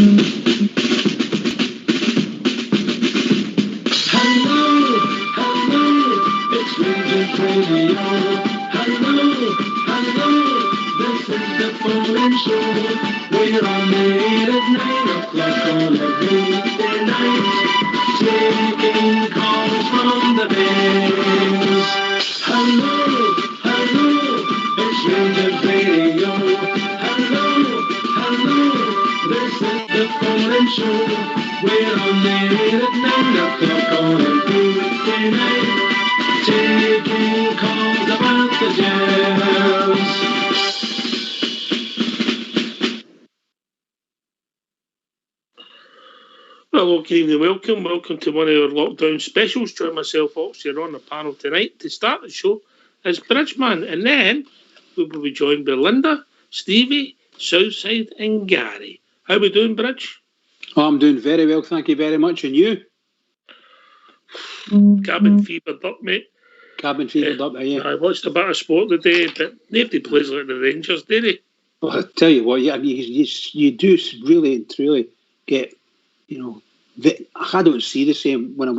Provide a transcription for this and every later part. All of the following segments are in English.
It's Rangers Radio. Hello, this is the phone show. We're on the air at 9 o'clock on every weekday night, taking calls from the Bears. Hello, it's Rangers Radio. Hello, this is the phone show. We're on the air at 9 o'clock on every weekday night, taking calls about the Jazz. Well, good evening, welcome to one of our lockdown specials. Join myself, Oxford, on the panel tonight. To start the show is Bridgeman, and then we will be joined by Linda, Stevie, Southside and Gary. How we doing, Bridge? Oh, I'm doing very well, thank you very much. And you? Cabin fevered up, mate. Cabin fevered up, yeah. I watched a bit of sport today, but nobody plays like the Rangers, do they? Well, I tell you what, you do really and truly get, I don't see the same when I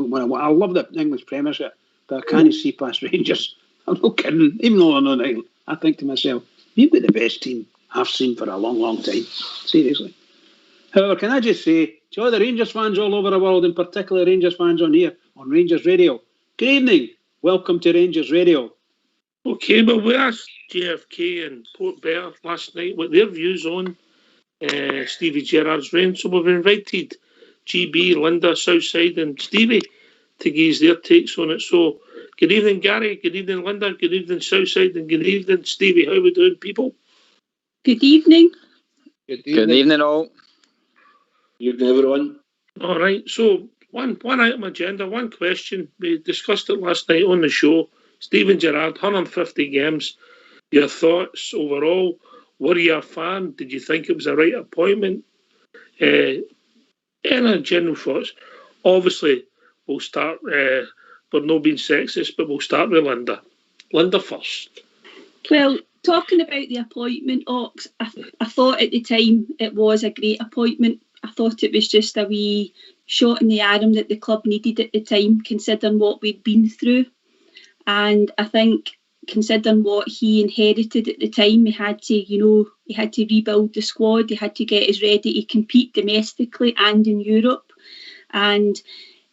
love the English Premiership, but I can't see past Rangers. I'm not kidding. Even though I'm not, I think to myself, you've got the best team I've seen for a long, long time. Seriously. However, can I just say to all the Rangers fans all over the world, and particularly Rangers fans on here on Rangers Radio, good evening. Welcome to Rangers Radio. Okay, well, we asked JFK and Port Bear last night what their views on Stevie Gerrard's reign. So we've invited GB, Linda, Southside and Stevie to give their takes on it. So good evening, Gary. Good evening, Linda. Good evening, Southside. And good evening, Stevie. How are we doing, people? Good evening. Good evening, all. Good evening, everyone. All right. So one item agenda, one question. We discussed it last night on the show. Steven Gerrard, 150 games. Your thoughts overall? Were you a fan? Did you think it was a right appointment? Any general thoughts? Obviously, we'll start, we're not being sexist, but we'll start with Linda. Linda first. Well, talking about the appointment, Ox, I thought at the time it was a great appointment. I thought it was just a wee shot in the arm that the club needed at the time, considering what we'd been through. And I think, considering what he inherited at the time, he had to rebuild the squad. He had to get us ready to compete domestically and in Europe. And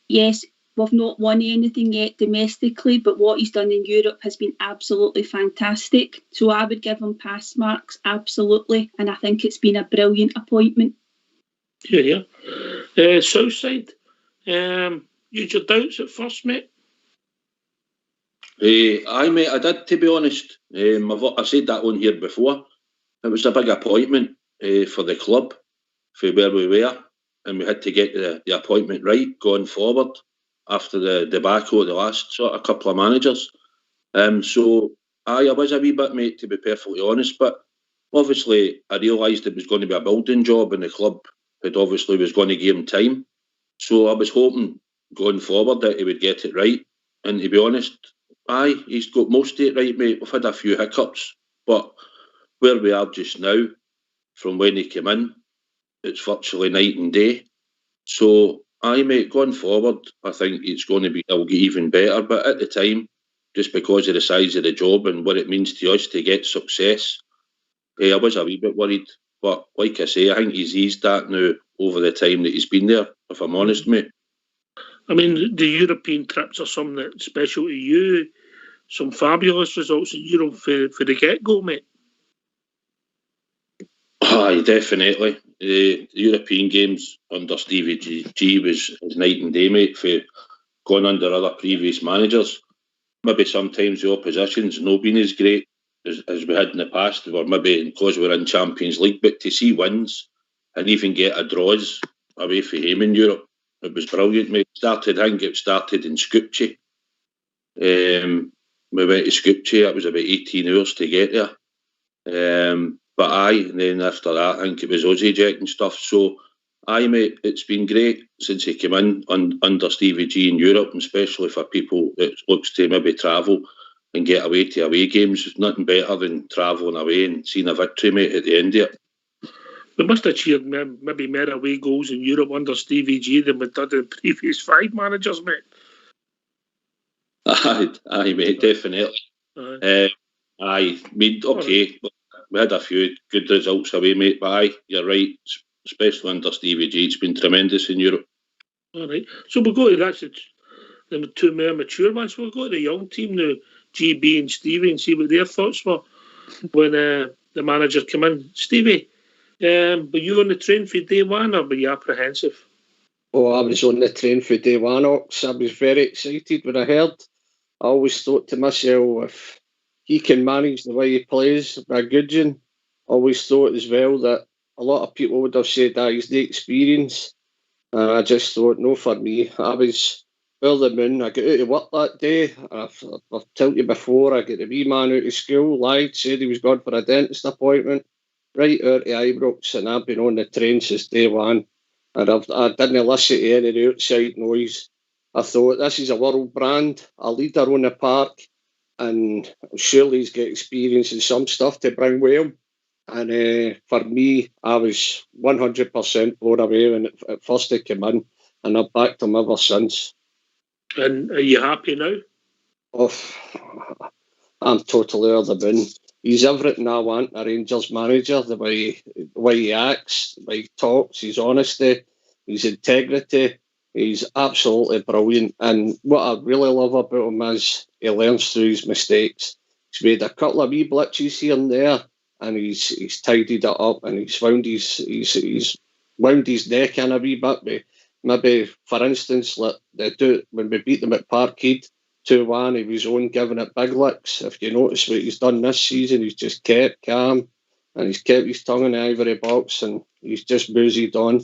yes, we've not won anything yet domestically, but what he's done in Europe has been absolutely fantastic. So I would give him pass marks, absolutely. And I think it's been a brilliant appointment. Yeah. Southside, you had your doubts at first, mate? Aye, mate, I did, to be honest. I said that on here before. It was a big appointment for the club, for where we were, and we had to get the appointment right going forward after the debacle of the last sort of couple of managers. So, I was a wee bit, mate, to be perfectly honest, but obviously I realised it was going to be a building job, and the club had obviously was going to give him time. So I was hoping going forward that he would get it right, and to be honest, aye, he's got most of it right, mate. We've had a few hiccups, but where we are just now, from when he came in, it's virtually night and day. So, aye, mate, going forward, I think it'll get even better. But at the time, just because of the size of the job and what it means to us to get success, I was a wee bit worried. But like I say, I think he's eased that now over the time that he's been there, if I'm honest, mate. I mean, the European trips are something that's special to you. Some fabulous results in Europe for the get-go, mate. Aye, definitely. The European games under Stevie G was night and day, mate, for going under other previous managers. Maybe sometimes the opposition's not been as great as we had in the past, or maybe because we're in Champions League, but to see wins and even get a draws away from him in Europe, it was brilliant, mate. I think it started in Skopje. We went to Skopje, it was about 18 hours to get there. But aye, and then after that, I think it was Ozzy and stuff. So, aye, mate, it's been great since he came in under Stevie G in Europe, and especially for people that looks to maybe travel and get away to away games. There's nothing better than travelling away and seeing a victory, mate, at the end of it. We must have cheered maybe more away goals in Europe under Stevie G than we did in previous 5 managers, mate. Aye, mate, definitely. I mean, okay, we had a few good results away, mate, but aye, you're right, especially under Stevie G. It's been tremendous in Europe. All right, so we'll go to the 2 more mature ones. We'll go to the young team now, GB and Stevie, and see what their thoughts were when the manager came in. Stevie, were you on the train for day one, or were you apprehensive? Oh, I was on the train for day one, Ox. I was very excited when I heard. I always thought to myself, if he can manage the way he plays by Gudjon, I always thought as well that a lot of people would have said that he's the experience. And I just thought, no, for me. I was over the moon. I got out of work that day. I've told you before, I got a wee man out of school, lied, said he was going for a dentist appointment, right out to Ibrox, and I've been on the train since day one. And I didn't listen to any outside noise. I thought, this is a world brand, a leader on the park, and surely he's got experience in some stuff to bring with him. And for me, I was 100% blown away when at first he came in, and I've backed him ever since. And are you happy now? Oh, I'm totally over the moon. He's everything I want a Rangers manager, the way he acts, the way he talks, his honesty, his integrity. He's absolutely brilliant. And what I really love about him is he learns through his mistakes. He's made a couple of wee glitches here and there, and he's tidied it up, and he's wound his neck in a wee bit. Maybe, for instance, like when we beat them at Parkhead 2-1, he was on giving it big licks. If you notice what he's done this season, he's just kept calm, and he's kept his tongue in the ivory box, and he's just boozed on.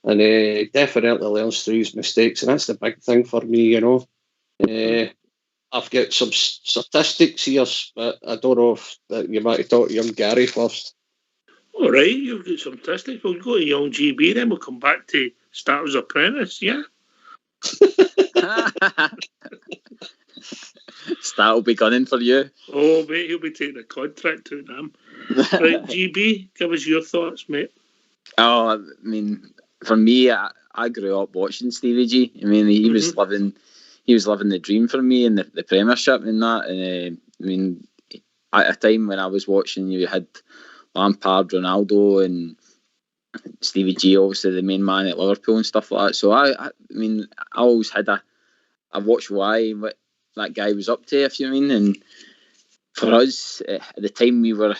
And he definitely learns through his mistakes, and that's the big thing for me, you know. I've got some statistics here, but I don't know if you might talk to young Gary first. All right, you've got some statistics. We'll go to young GB, then we'll come back to Starter's Apprentice, yeah? Start will be gunning for you. Oh, mate, he'll be taking a contract to them. Right, GB, give us your thoughts, mate. Oh, I mean, for me, I grew up watching Stevie G. I mean, he was living the dream for me in the Premiership and that. And I mean, at a time when I was watching, you had Lampard, Ronaldo, and Stevie G, obviously the main man at Liverpool and stuff like that. So I mean, I always had I watched what that guy was up to, if you mean. And for us at the time, we were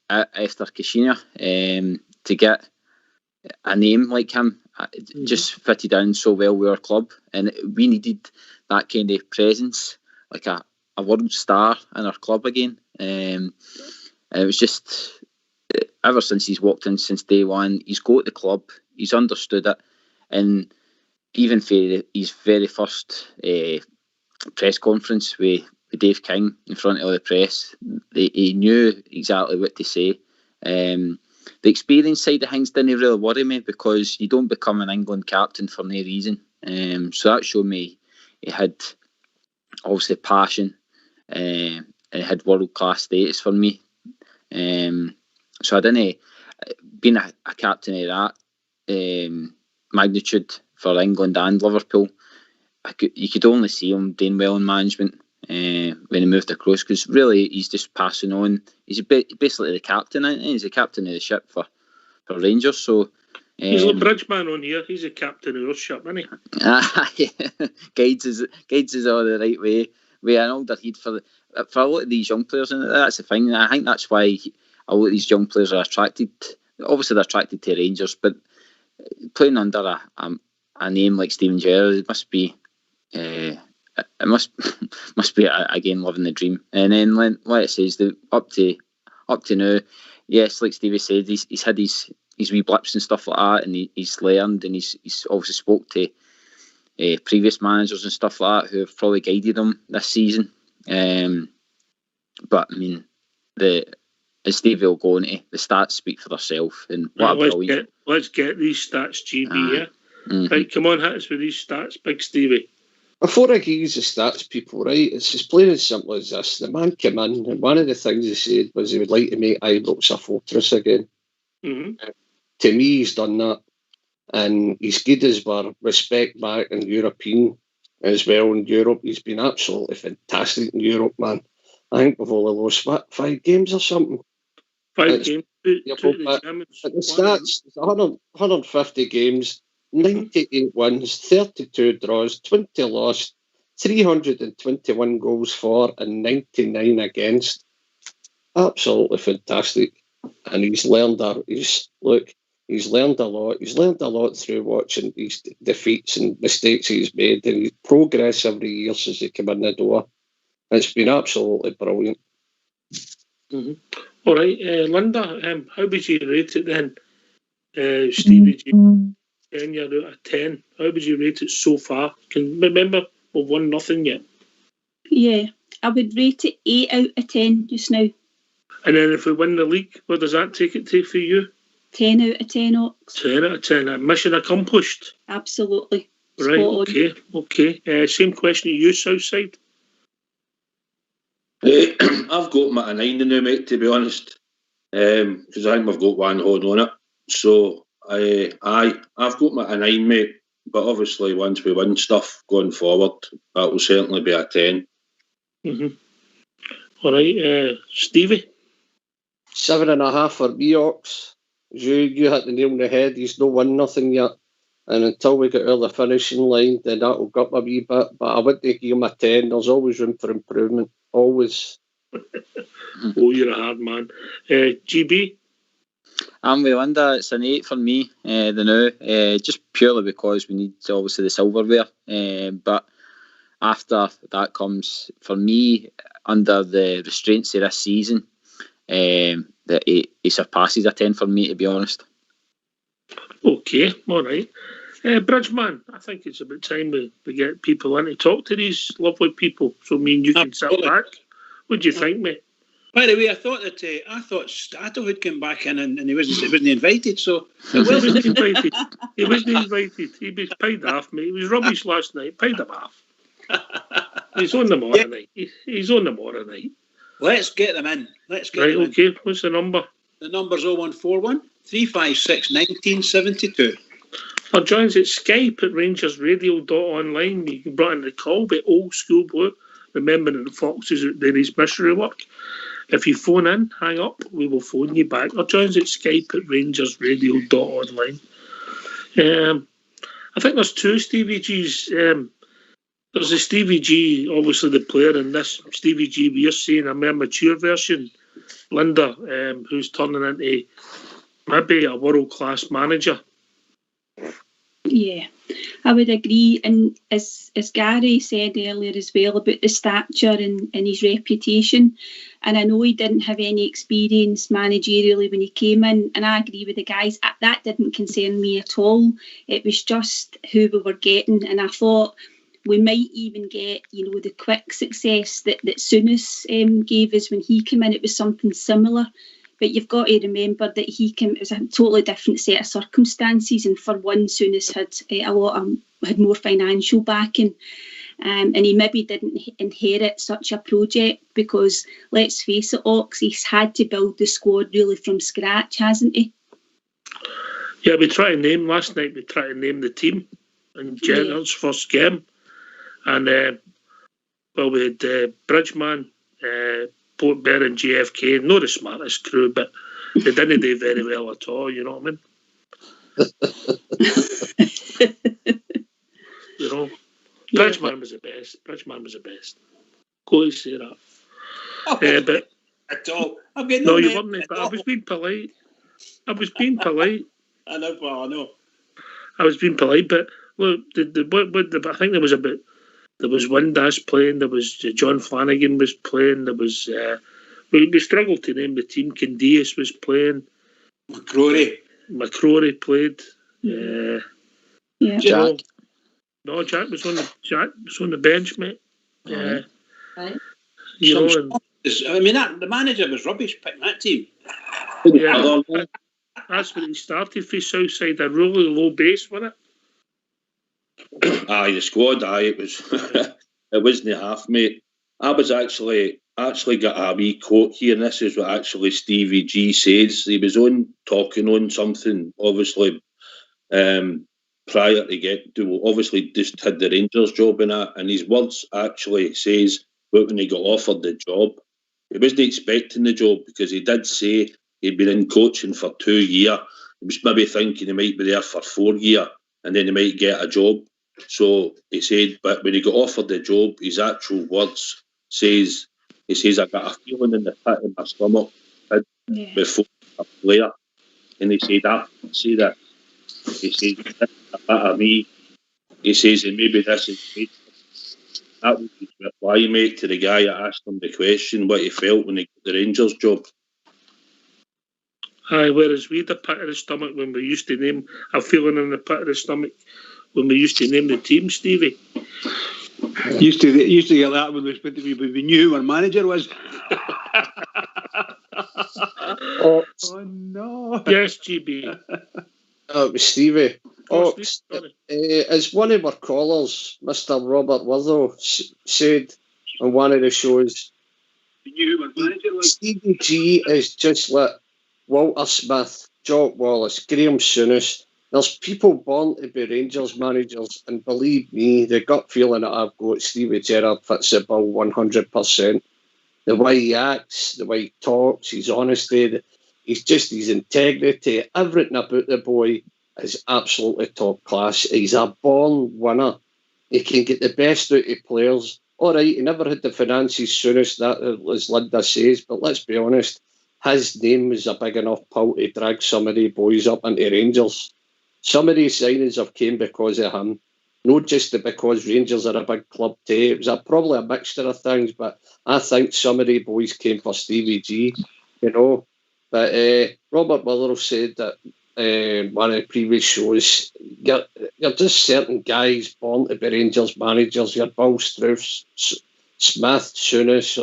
at Esther Kashina, to get a name like him just fitted in so well with our club, and we needed that kind of presence, like a world star in our club again. And it was just, ever since he's walked in since day one, he's got the club, he's understood it, and even for his very first press conference with Dave King in front of all the press, he knew exactly what to say. The experience side of things didn't really worry me, because you don't become an England captain for no reason. So that showed me he had obviously passion, and he had world-class status for me. So I didn't, being a captain of that magnitude for England and Liverpool, you could only see him doing well in management when he moved across, because really he's just passing on. He's basically the captain, and he's the captain of the ship for Rangers. So he's a bridge man on here. He's the captain of our ship, isn't he? Guides us all the right way. With an older head for a lot of these young players, and that's the thing. I think that's why a lot of these young players are attracted. Obviously, they're attracted to Rangers, but playing under a name like Steven Gerrard, it must be. It must be again living the dream. And then, like it says, up to now, yes, like Stevie said, he's had his wee blips and stuff like that, and he's learned, and he's obviously spoke to previous managers and stuff like that who have probably guided him this season. But I mean, as Stevie will go into, the stats speak for themselves, and what let's get these stats, GB. Yeah, right, come on, hit us with these stats, Big Stevie. Before I give you the stats, people, right, it's as plain and simple as this. The man came in, and one of the things he said was he would like to make Ibrox a fortress again. to me, he's done that. And he's given us our respect back in European as well. In Europe, he's been absolutely fantastic in Europe, man. I think we've only lost, 5 games or something? 5 games. Two to the At Germans. the stats, 150 games, 98 wins, 32 draws, 20 lost, 321 goals for, and 99 against. Absolutely fantastic. And he's learned a lot. He's learned a lot through watching these defeats and mistakes he's made, and his progress every year since he came in the door. It's been absolutely brilliant. All right, Linda, how would you rate it then? Stevie G, 10 out of 10. How would you rate it so far? Can remember we've won nothing yet. Yeah, I would rate it 8 out of 10 just now. And then if we win the league, what does that take it to for you? 10 out of 10, Ox. 10 out of 10. Mission accomplished. Absolutely. Right, okay. Same question to you, Southside. I've got my 9 now, mate, to be honest. Because I think we've got one hold on it. So, I've got my 9, mate. But obviously, once we win stuff going forward, that will certainly be a 10. All right, Stevie? 7.5 for me, Ox. You hit the nail on the head. He's not won nothing yet. And until we get over the finishing line, then that will go up a wee bit. But I wouldn't give him a 10. There's always room for improvement. Always. Oh, you're a hard man. GB? I'm with Linda. It's an 8 for me, the now. Just purely because we need, obviously, the silverware. But after that comes, for me, under the restraints of this season, that he surpasses a 10 for me, to be honest. Okay, all right. Bridgeman, I think it's about time we get people in to talk to these lovely people. So me and you can sit back. What do you think, mate? By the way, I thought Stato had come back in and he wasn't invited. So He wasn't invited. He wasn't invited. He was paid off, mate. He was rubbish last night. Paid him off. He's on tomorrow night. He's on tomorrow night. Let's get them in. Right, okay. What's the number? The number's 0141 356 1972. Or joins at Skype at RangersRadio.online. You can bring in the call, but old school blue. Remembering the Foxes out there is missionary work. If you phone in, hang up, we will phone you back. Or joins at Skype at RangersRadio.online. I think there's 2 Stevie G's. There's a Stevie G, obviously the player, and this Stevie G we're seeing a more mature version, Linda, who's turning into maybe a world-class manager. Yeah, I would agree. And as Gary said earlier as well about the stature and his reputation, and I know he didn't have any experience managerially when he came in, and I agree with the guys, that didn't concern me at all. It was just who we were getting, and I thought we might even get, the quick success that Souness gave us when he came in. It was something similar. But you've got to remember that it was a totally different set of circumstances. And for one, Souness had more financial backing. And he maybe didn't inherit such a project because, let's face it, Ox, he's had to build the squad really from scratch, hasn't he? Yeah, last night we tried to name the team in Gerard's first game. And, we had Bridgeman, Port Bear and JFK, not the smartest crew, but they didn't do very well at all, you know what I mean? Bridgeman was the best. Go to say that. But at all. I'm getting no, you weren't, but I was being polite. I know. I was being polite, but look, I think there was Windass playing, there was John Flanagan was playing, there was we struggled to name the team. Candias was playing, McCrory played. Jack. Jack was on the bench, mate. Right. The manager was rubbish picking that team. Yeah, that's when he started for Southside, a really low base, wasn't it? The squad, it was it wasn't half, mate. I was actually actually got a wee quote here, and this is what actually Stevie G says. He was talking on something, obviously, prior to get to, obviously just had the Rangers job in that, and his words actually says, but when he got offered the job, he wasn't expecting the job, because he did say he'd been in coaching for 2 years. He was maybe thinking he might be there for 4 years, and then he might get a job. So he said, but when he got offered the job, his actual words says, he says, I got a feeling in the pit of my stomach before a player. And he said, I can't say that. He says, this is a bit of me. He says, and maybe this is me. That was his reply, mate, to the guy that asked him the question, what he felt when he got the Rangers job. Aye, whereas we had a pit of the stomach when we used to name, a feeling in the pit of the stomach when we used to name the team, Stevie. Used to get that when we knew who our manager was. Oh no! Yes, GB. It was Stevie. Sorry. As one of our callers, Mr. Robert Witherell, said on one of the shows, Stevie G is just like Walter Smith, Jock Wallace, Graham Souness. There's people born to be Rangers managers, and believe me, the gut feeling that I've got, Stevie Gerrard fits the bill 100%. The way he acts, the way he talks, his honesty, his integrity, everything about the boy is absolutely top class. He's a born winner. He can get the best out of players. All right, he never had the finances soonest, that as Linda says, but let's be honest, his name was a big enough pull to drag some of the boys up into Rangers. Some of these signings have came because of him, not just because Rangers are a big club too. It was probably a mixture of things, but I think some of the boys came for Stevie G, you know. But Robert Witherell said that one of the previous shows, you're just certain guys born to be Rangers managers. You're Bill Struth, Smith, Souness,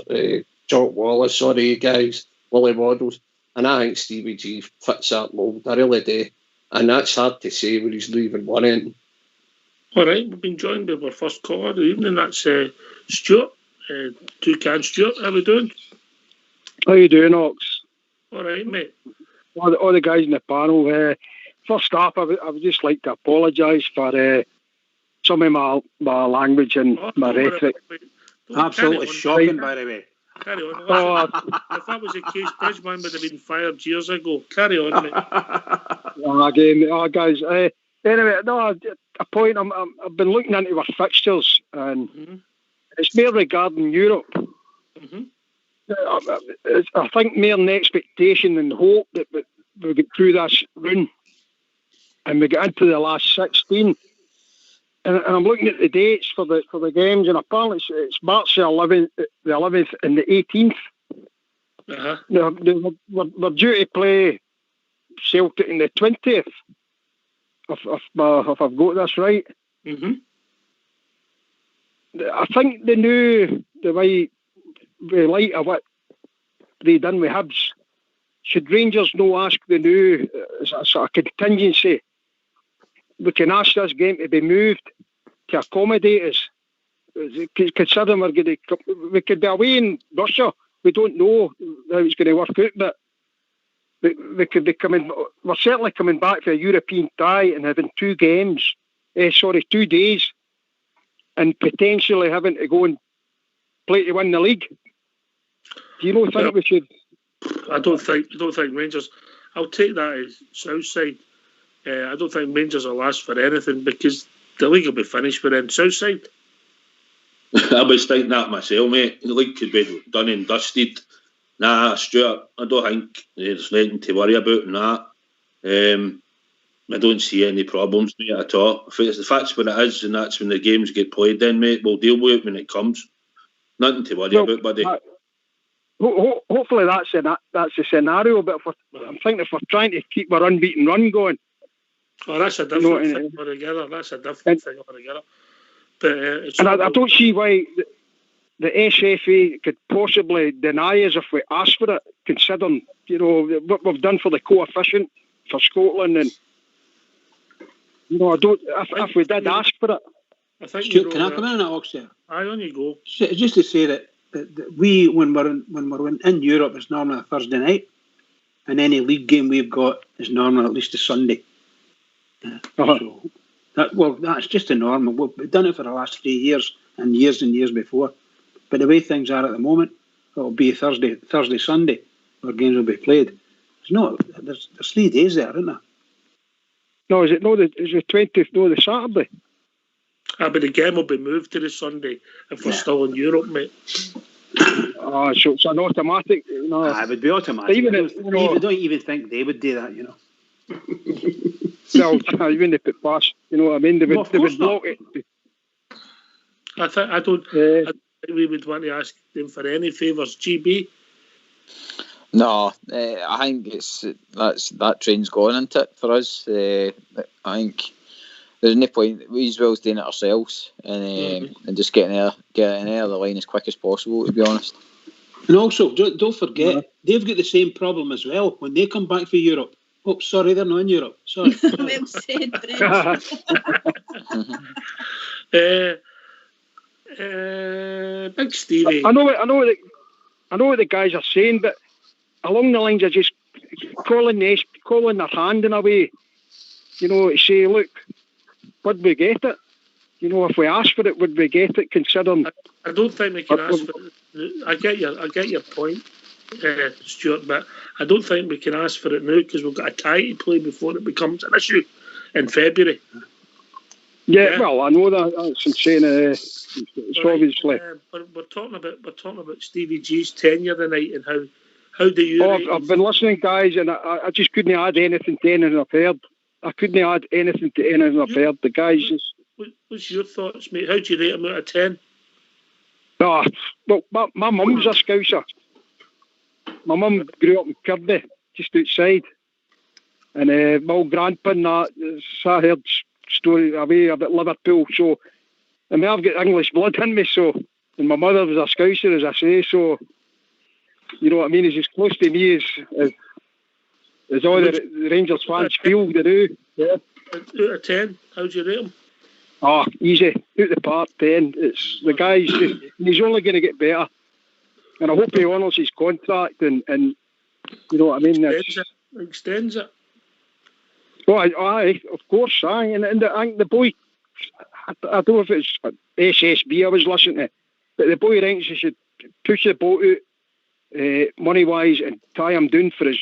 Jock Wallace, all you guys, Willie Waddles. And I think Stevie G fits that mould. I really do. And that's hard to say when he's leaving one end. All right, we've been joined by our first caller of the evening. That's Stuart. Toucan Stuart, how we doing? How you doing, Ox? All right, mate. All the guys in the panel. First off, I would just like to apologise for some of my language and my rhetoric. Absolutely shocking, by the way. Carry on. If that was the case, Bridgman would have been fired years ago. Carry on, mate. Guys. Anyway, no, a point. I've been looking into our fixtures, and it's more regarding Europe. Mm-hmm. I think more an expectation and hope that we get through this run and we get into the last 16. And I'm looking at the dates for the games, and apparently it's March the 11th and the 18th. Uh-huh. We're due to play Celtic on the 20th, if I've got this right. Mm-hmm. I think the way the light of what they done with Hibs, should Rangers no ask the new as a sort of contingency? We can ask this game to be moved to accommodate us. Considering we could be away in Russia, we don't know how it's going to work out, but we could be coming. We're certainly coming back for a European tie and having 2 days, and potentially having to go and play to win the league. Do you not think we should? I don't think Rangers. I'll take that as Southside. I don't think Rangers will last for anything because the league will be finished within Southside. I was thinking that myself, mate. The league could be done and dusted. Nah, Stuart, I don't think there's nothing to worry about in that. I don't see any problems, mate, at all. If that's what it is and that's when the games get played, then, mate, we'll deal with it when it comes. Nothing to worry about, buddy. Hopefully that's the scenario, but I'm thinking if we're trying to keep our unbeaten run going. Oh, that's a different thing altogether. But I don't see why the SFA could possibly deny us if we ask for it, considering what we've done for the coefficient for Scotland, and I don't. If we did ask for it, Stuart, can I come in on that, Oxford? Aye, on you go. Just to say that we when we're in Europe, it's normally a Thursday night, and any league game we've got is normally at least a Sunday. So that's just the normal. We've done it for the last 3 years and years before. But the way things are at the moment, it'll be Thursday, Sunday, where games will be played. There's 3 days there, isn't there? No, is it the 20th? No, the Saturday. But the game will be moved to the Sunday if we're still in Europe, mate. So it's an automatic. No, it would be automatic. I don't even think they would do that, Well, even if it passed, you know what I mean? They would block it. I don't think we would want to ask them for any favours. GB? No, I think that train's gone into it for us. I think there's no point. We as well as doing it ourselves and just getting out of the line as quick as possible, to be honest. And also, don't forget, they've got the same problem as well when they come back for Europe. Oh, sorry, they're not in Europe. Sorry. Well said, Brent. Big Stevie. I know what the guys are saying, but along the lines of just calling their hand in a way, to say, look, would we get it? If we ask for it, would we get it? Considering, I don't think we can ask for it. I get your point, Stuart, but I don't think we can ask for it now because we've got a tie to play before it becomes an issue in February. Yeah, well, I know that. That's insane. It's obviously. We're talking about Stevie G's tenure tonight and how do you? I've been listening, guys, and I just couldn't add anything to anything I've heard. I couldn't add anything to anything I've heard. The guys just. What's your thoughts, mate? How do you rate him out of 10? Well, my mum's a Scouser. My mum grew up in Kirby, just outside, and my old grandpa and that. I heard story away about Liverpool, so I mean I've got English blood in me, so and my mother was a Scouser, as I say, so you know what I mean. It's as close to me as all the Rangers fans feel they do. Yeah. Out of 10, how do you rate him? Easy, out the park, 10. It's the guy's he's only going to get better, and I hope he honours his contract and you know what I mean. Extends it. Well, aye, of course, aye, and I think the boy, I don't know if it's SSB I was listening to, but the boy thinks he should push the boat out money wise and tie him down for his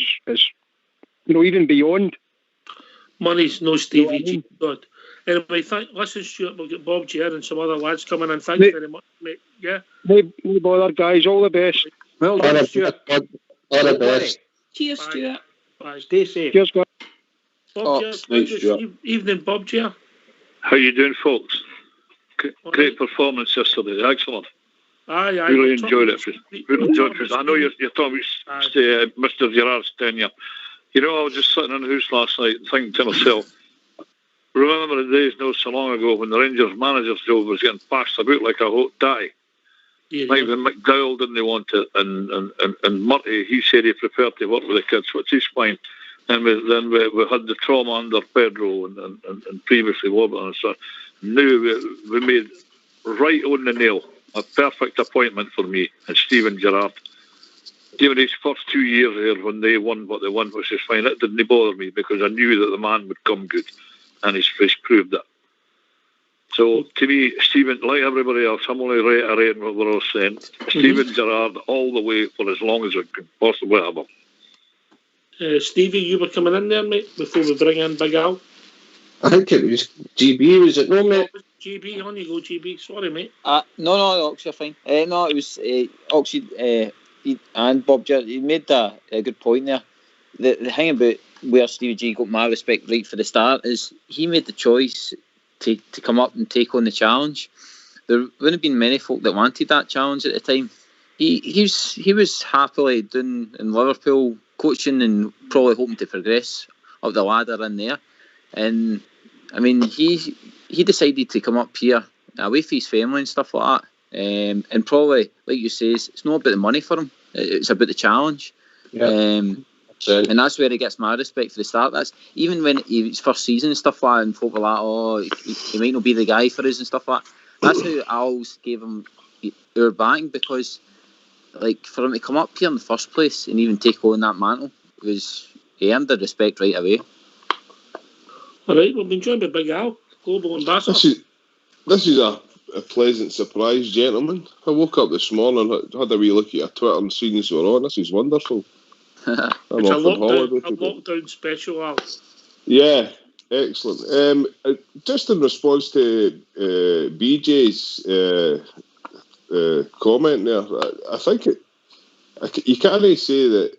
even beyond. Money's no Stevie G. God. Anyway, listen, Stuart, we'll get Bob Jer and some other lads coming in. Thanks very much, mate. Yeah? No bother, guys. All the best. Well done, Stuart. All the best. Cheers, Stuart. Bye. Stay safe. Cheers, guys. Bob Jer. Thanks, Stuart. Evening, Bob Jer. How you doing, folks? Great performance yesterday. Excellent. Aye. Really enjoyed it. I know you're talking about Mr. Gerrard's tenure. I was just sitting in the house last night thinking to myself, remember the days not so long ago when the Rangers manager's job was getting passed about like a hot tie. Yeah, like when McDowell didn't want it, and Murty, he said he preferred to work with the kids, which is fine. And we had the trauma under Pedro and previously Warburton and so on. Now we made right on the nail a perfect appointment for me and Steven Gerrard. Even his first 2 years here when they won what they won, which is fine, it didn't bother me because I knew that the man would come good, and he's proved it. So to me, Steven, like everybody else, I'm only reiterating what we're all saying. Steven Gerrard all the way for as long as we can possibly have him. Stevie, you were coming in there, mate, before we bring in Big Al. I think it was GB, was it no, mate? GB, on you go, GB. Sorry, mate. No, Ox, you're fine. No, it was Oxy and Bob Jer. He made a good point there. The thing about where Stevie G got my respect right for the start is he made the choice to come up and take on the challenge. There wouldn't have been many folk that wanted that challenge at the time. He was happily doing in Liverpool, coaching and probably hoping to progress up the ladder in there. And I mean, he decided to come up here away from his family and stuff like that. And probably, like you say, it's not about the money for him. It's about the challenge. Yeah. And that's where he gets my respect for the start. That's even when his first season and stuff like that, and folk were like, oh, he might not be the guy for us and stuff like that. That's how I always gave him our backing, because like for him to come up here in the first place and even take on that mantle he earned the respect right away. All right, we've been joined by Big Al, global ambassador. This is a pleasant surprise, gentlemen. I woke up this morning, had a wee look at your Twitter and seen you were on. This is wonderful. I'm It's off on holiday a lockdown special, Al. Yeah, excellent. Just in response to BJ's comment there, I think you can't say that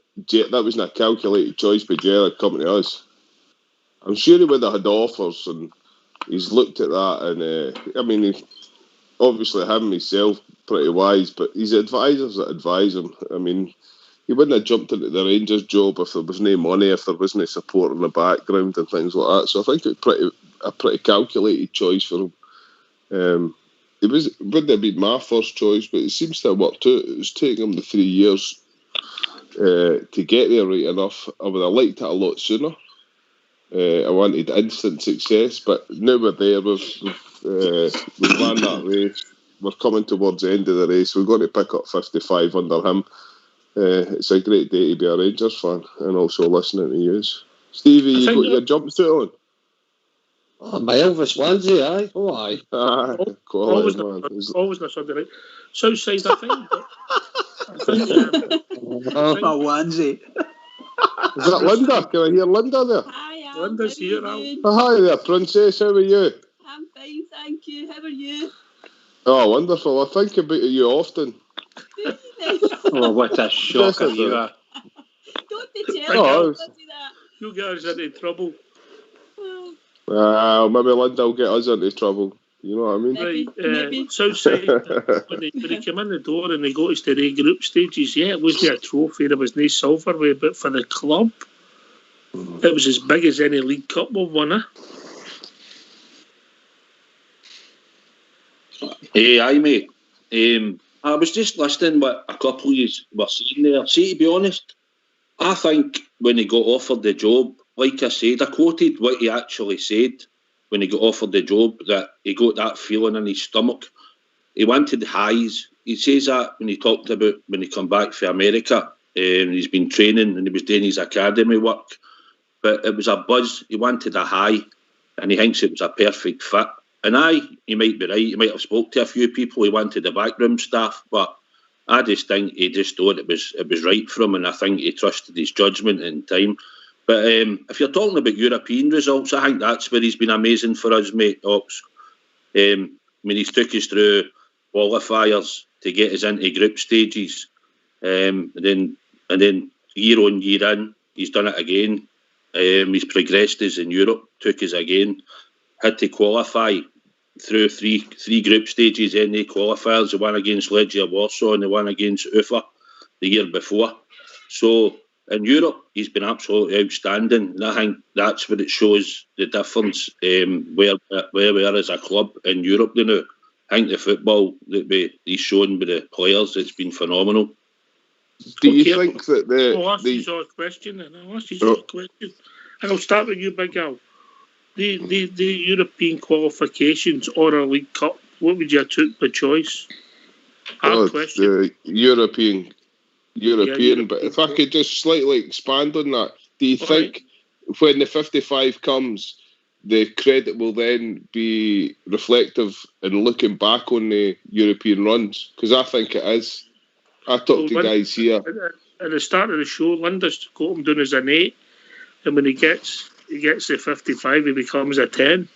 that wasn't a calculated choice by Gerrard coming to us. I'm sure he would have had offers, and he's looked at that, and I mean, obviously him himself pretty wise, but his advisors that advise him. I mean, he wouldn't have jumped into the Rangers job if there was no money, if there wasn't support in the background and things like that. So I think it was a pretty calculated choice for him. It wouldn't have been my first choice, but it seems to have worked out. It's taken him the 3 years to get there right enough. I would have liked it a lot sooner. I wanted instant success, but now we're there. We've ran that race. We're coming towards the end of the race. We're going to pick up 55 under him. It's a great day to be a Rangers fan and also listening to you. Stevie, you got your jumpsuit on? Oh, my Elvis onesie, aye. Oh, aye. Quality, man. Always on a Sunday night. Southside, I think. My onesie. Is that Linda? Can I hear Linda there? Hi, Al. Linda's here, Al. Hi there, Princess. How are you? I'm fine, thank you. How are you? Oh, wonderful. I think about you often. Oh, what a shocker you are. Don't be jealous. You get us into trouble. Maybe Linda will get us into trouble. You know what I mean? Maybe. Southside, when they came in the door and they got us to the group stages, it wasn't a trophy, there was no silverware, but for the club, it was as big as any League Cup we've won, Aye, mate. I was just listening what a couple of you were saying there. See, to be honest, I think when he got offered the job, like I said, I quoted what he actually said when he got offered the job, that he got that feeling in his stomach. He wanted highs. He says that when he talked about when he come back from America, and he's been training and he was doing his academy work. But it was a buzz. He wanted a high, and he thinks it was a perfect fit. And he might be right. He might have spoke to a few people. He wanted the backroom staff, but I just think he just thought it was right for him, and I think he trusted his judgment and time. But if you're talking about European results, I think that's where he's been amazing for us, mate, Ox. I mean, he's took us through qualifiers to get us into group stages, and then year on year in, he's done it again. He's progressed us in Europe, took us again. Had to qualify through three group stages in the qualifiers. The one against Legia Warsaw and the one against Ufa the year before. So in Europe, he's been absolutely outstanding. And I think that's where it shows the difference where we are as a club in Europe now. I think the football that he's shown with the players, it's been phenomenal. Do you think that I'll ask you a question, and I'll start with you, Big Al. The European qualifications or a League Cup, what would you take by choice? Question. The European. But if I could just slightly expand on that, do you think when the 55 comes, the credit will then be reflective in looking back on the European runs? Because I think it is. I talked to guys here. At the start of the show, Linda's got him down as an 8, and when he gets the 55, he becomes a 10.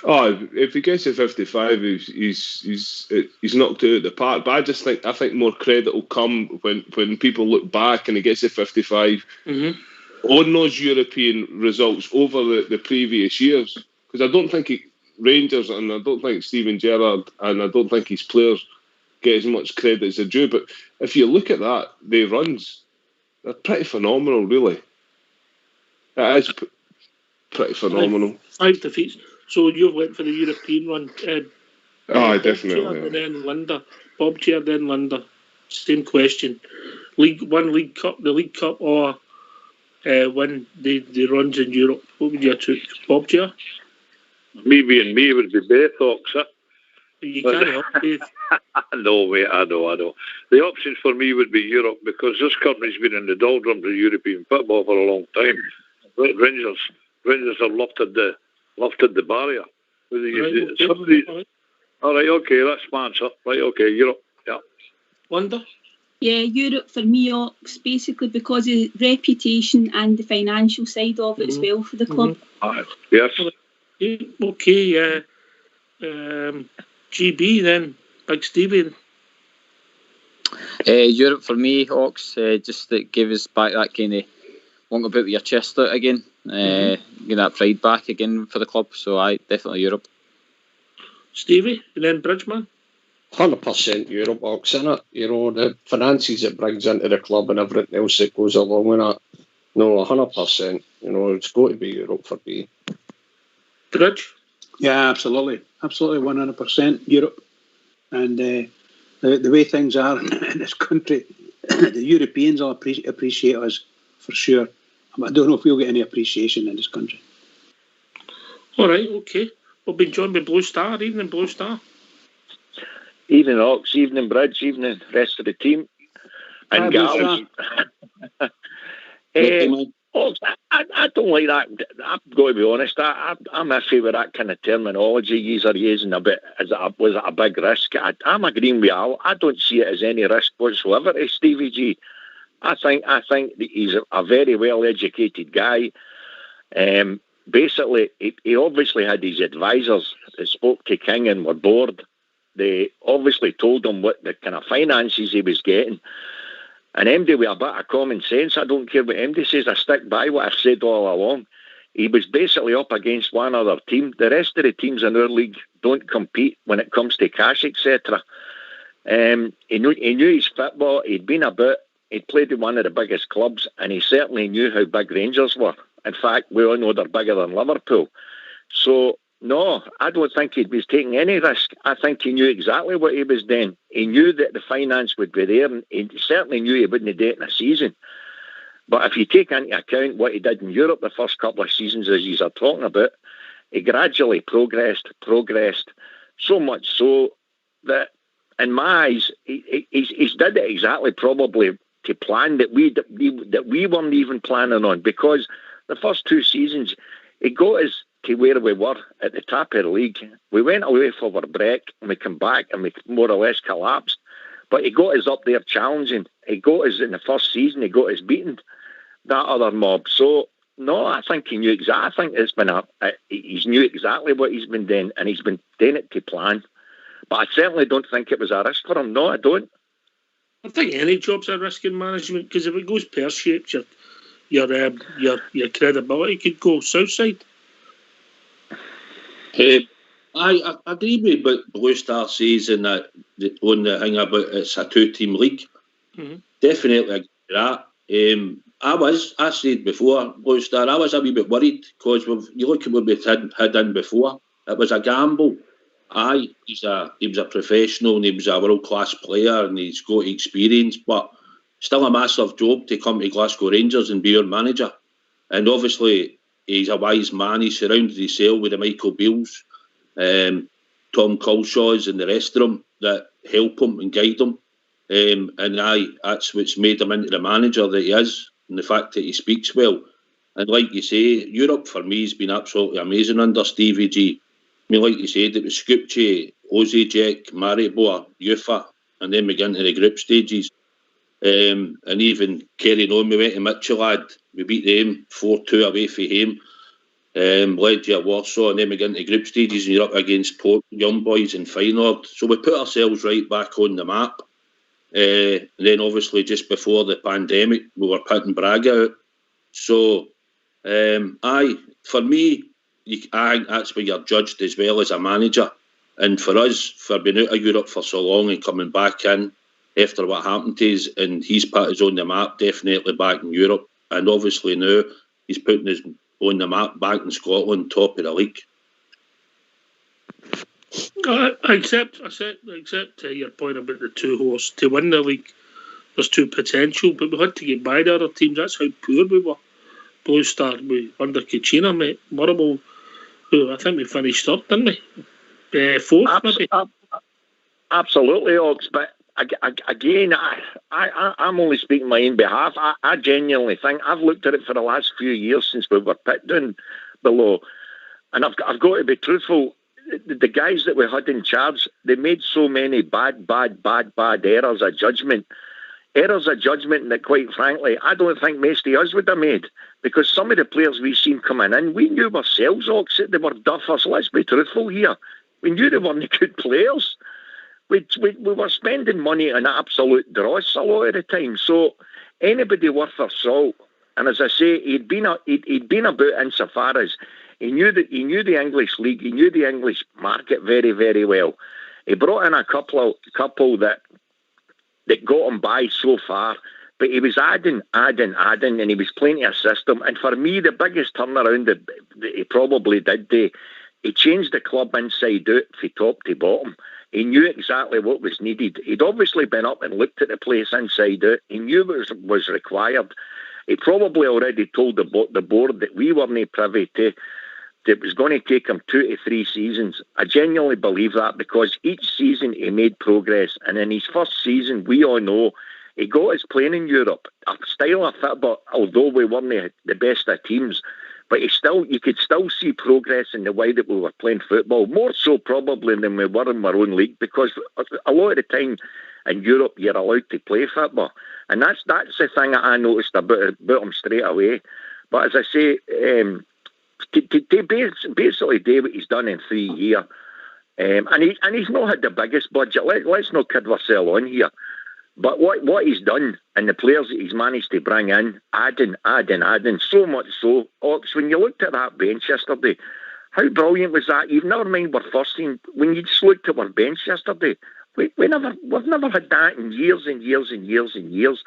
Oh, if he gets to 55, he's knocked out of the park. But I think more credit will come when people look back and he gets to 55 on those European results over the previous years. Because I don't think Rangers and I don't think Steven Gerrard and I don't think his players get as much credit as they do. But if you look at that, the runs, they're pretty phenomenal, really. It is pretty phenomenal. 5 defeats. So you've went for the European run. Definitely. And then Linda. Bob Chair, then Linda. Same question. League Cup, the League Cup, or win the runs in Europe. What would you take? Bob Chair? Me being me would be Baythawks, You can't help it. No, mate, I know. The options for me would be Europe, because this country's been in the doldrums of European football for a long time. Rangers have lifted the barrier. All right, okay, that's my answer. Right, okay, Europe, yeah. Wonder? Yeah, Europe for me, Ox, basically because of reputation and the financial side of it as well for the club. Yes. Okay, GB then, Big Stevie. Europe for me, Ox, just that gave us back that kind of want about with your chest out again, get that pride back again for the club. So I definitely Europe. Stevie, and then Bridgeman. 100% Europe, Ox, innit? You know, the finances it brings into the club and everything else that goes along with that. No, 100%. You know, it's got to be Europe for me. Bridge? Yeah, absolutely. Absolutely, 100% Europe. And the way things are in this country, the Europeans will appreciate us for sure. I don't know if we'll get any appreciation in this country. All right, okay. We've been joined by Blue Star. Evening, Blue Star. Evening, Ox. Evening, Bridge. Evening, rest of the team. And gals. Ox, I don't like that. I've got to be honest. I'm iffy with that kind of terminology you're using about, was it a big risk? I'm agreeing with Al. I don't see it as any risk whatsoever to Stevie G. I think that he's a very well-educated guy. Basically, he obviously had his advisors that spoke to King and were bored. They obviously told him what the kind of finances he was getting. And MD with a bit of common sense, I don't care what MD says, I stick by what I've said all along. He was basically up against one other team. The rest of the teams in our league don't compete when it comes to cash, etc. He knew his football. He'd been about. He'd played in one of the biggest clubs, and he certainly knew how big Rangers were. In fact, we all know they're bigger than Liverpool. So, no, I don't think he was taking any risk. I think he knew exactly what he was doing. He knew that the finance would be there, and he certainly knew he wouldn't do it in a season. But if you take into account what he did in Europe the first couple of seasons, as you are talking about, he gradually progressed, so much so that, in my eyes, he's did it exactly probably to plan that we weren't even planning on, because the first two seasons, it got us to where we were at the top of the league. We went away for our break, and we come back, and we more or less collapsed. But he got us up there challenging. He got us in the first season. He got us beating that other mob. So, no, I think he knew exactly. I think it's been he's knew exactly what he's been doing, and he's been doing it to plan. But I certainly don't think it was a risk for him. No, I don't. I think any job's a risk in management, because if it goes pear-shaped, your credibility could go south side. I agree with what Blue Star says on the thing about it's a two-team league. Mm-hmm. Definitely agree with that. I said before, Blue Star, I was a wee bit worried, because you look at what we had in before. It was a gamble. He was a professional, and he was a world-class player, and he's got experience, but still a massive job to come to Glasgow Rangers and be your manager. And obviously, he's a wise man. He surrounded himself with the Michael Beals, Tom Culshaws, and the rest of them that help him and guide him. That's what's made him into the manager that he is, and the fact that he speaks well. And like you say, Europe for me has been absolutely amazing under Stevie G. I mean, like you said, it was Skupche, Osijek, Maribor, UEFA, and then we get into the group stages. And even carrying on, we went to Midtjylland. We beat them 4-2 away from him. Legia Warsaw, and then we get into group stages, and you're up against Port, Young Boys, and Feyenoord. So we put ourselves right back on the map. And then obviously just before the pandemic, we were putting Braga out. So, for me, I think that's where you're judged as well as a manager. And for us, for being out of Europe for so long and coming back in after what happened to us, and he's put us on the map, definitely back in Europe. And obviously now he's putting us on the map back in Scotland, top of the league. I accept your point about the two hosts. To win the league, there's two potential, but we had to get by the other teams. That's how poor we were. Blue Star, under Kachina, mate. Murable, I think we finished third, didn't we? Fourth, maybe. Absolutely, Ox. But again, I'm only speaking on my own behalf. I genuinely think I've looked at it for the last few years since we were put down below, and I've got to be truthful. The guys that we had in charge, they made so many bad errors of judgment. Errors of judgment that, quite frankly, I don't think most of us would have made, because some of the players we've seen coming in, we knew ourselves, Ox, that they were duffers. Let's be truthful here. We knew they weren't good players. We were spending money on absolute dross a lot of the time. So anybody worth their salt, and as I say, he'd been about insofar as he knew the English league, he knew the English market very, very well. He brought in a couple that got him by so far, but he was adding, and he was playing to a system. And for me, the biggest turnaround that he probably did, he changed the club inside out from top to bottom. He knew exactly what was needed. He'd obviously been up and looked at the place inside out. He knew what was required. He probably already told the board that we weren't privy to. It was going to take him 2 to 3 seasons. I genuinely believe that, because each season he made progress. And in his first season, we all know, he got us playing in Europe. A style of football, although we weren't the best of teams, but you could still see progress in the way that we were playing football, more so probably than we were in our own league, because a lot of the time in Europe you're allowed to play football. And that's the thing that I noticed about him straight away. But as I say, to basically do what he's done in 3 years, and he's not had the biggest budget. Let's not kid ourselves on here. But what he's done, and the players that he's managed to bring in, adding, so much so, Ox, when you looked at that bench yesterday, how brilliant was that? You've never mind our first team. When you just looked at our bench yesterday, we've never had that in years and years and years and years.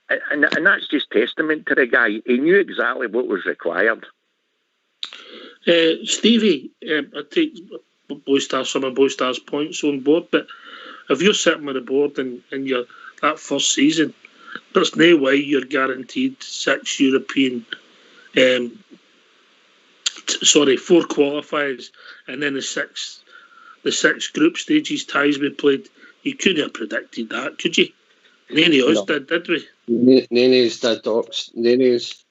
And that's just testament to the guy. He knew exactly what was required. Stevie, I take some of Boystar's points on board, but if you're sitting with the board and you're that first season, there's no way you're guaranteed 6 European, 4 qualifiers, and then the six group stages ties we played. You couldn't have predicted that, could you? None of us did we? None of us did, Docs. None of us.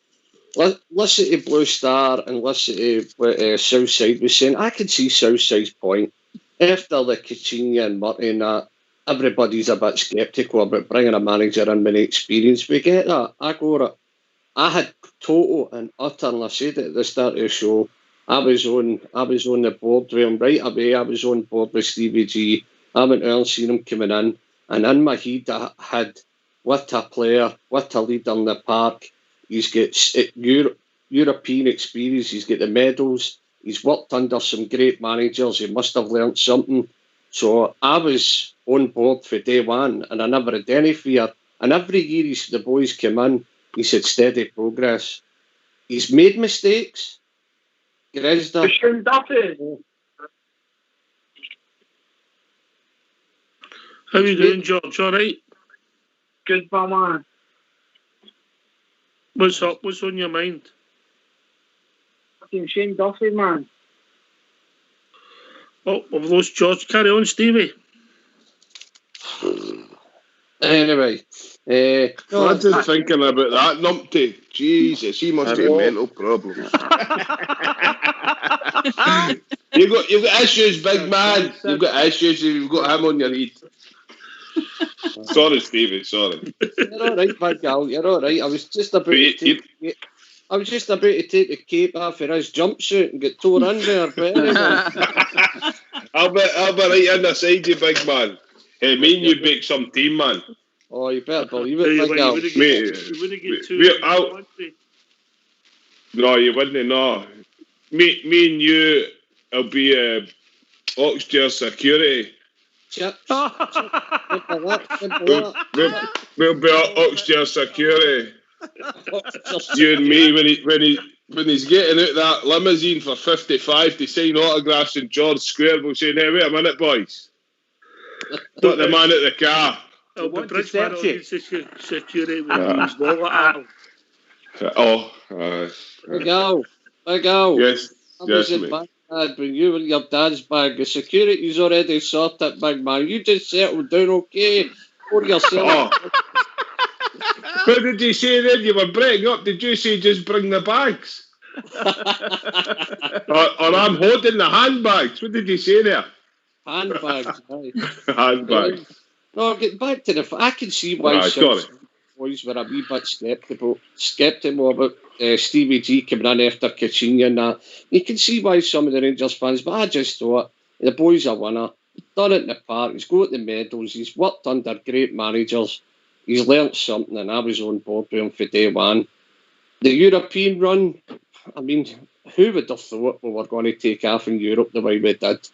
Listen to Blue Star and listen to what Southside was saying. I could see Southside's point. After the Coutinho and Murray and that, everybody's a bit sceptical about bringing a manager in with experience. We get that. I go it. I had total and utter, and I said it at the start of the show, I was on the board with him right away. I was on board with Stevie G. I went out and seen him coming in, and in my head I had, what a player, what a leader in the park. He's got European experience, he's got the medals, he's worked under some great managers, he must have learnt something. So I was on board for day one, and I never had any fear. And every year the boys came in, he said steady progress. He's made mistakes. Gresda. How are you doing, George? All right? Good, man. What's up? What's on your mind? Fucking Shane Duffy, man. Oh, we've lost George. Carry on, Stevie. Anyway. Imagine thinking about that numpty. Jesus, he must have mental problems. You've got issues, big man. You've got issues. You've got him on your head. Sorry, Stevie. Sorry. You're all right, big gal. You're all right. I was just about to take the cape off of his jumpsuit and get tore in there. But anyway. I'll be right in the side, you big man. Hey, me and you make some team, man. Oh, you better believe it, big gal. You wouldn't get too. No, you wouldn't. No, me and you will be Oxford security. Chips. We'll be Oxford security. You and me when he's getting out that limousine for 55 to sign autographs in George Square, we'll say, "Hey, wait a minute, boys. Put the man at the car." Oh, but Bridgeman security with his wallet at him. Oh, Big gal. Yes, I was mate. advised When you were in your dad's bag, the security's already sorted, big man. You just settled down okay. Pour yourself. What did you say then? You were breaking up. Did you say just bring the bags? or I'm holding the handbags. What did you say there? Handbags, right. Handbags. No, get back to I can see why some boys were a wee bit sceptical about Stevie G coming in after Coutinho and that. You can see why some of the Rangers fans, but I just thought the boy's a winner. He's done it in the park. He's got the medals. He's worked under great managers. He's learnt something, and I was on board with him for day one. The European run, I mean, who would have thought we were going to take off in Europe the way we did?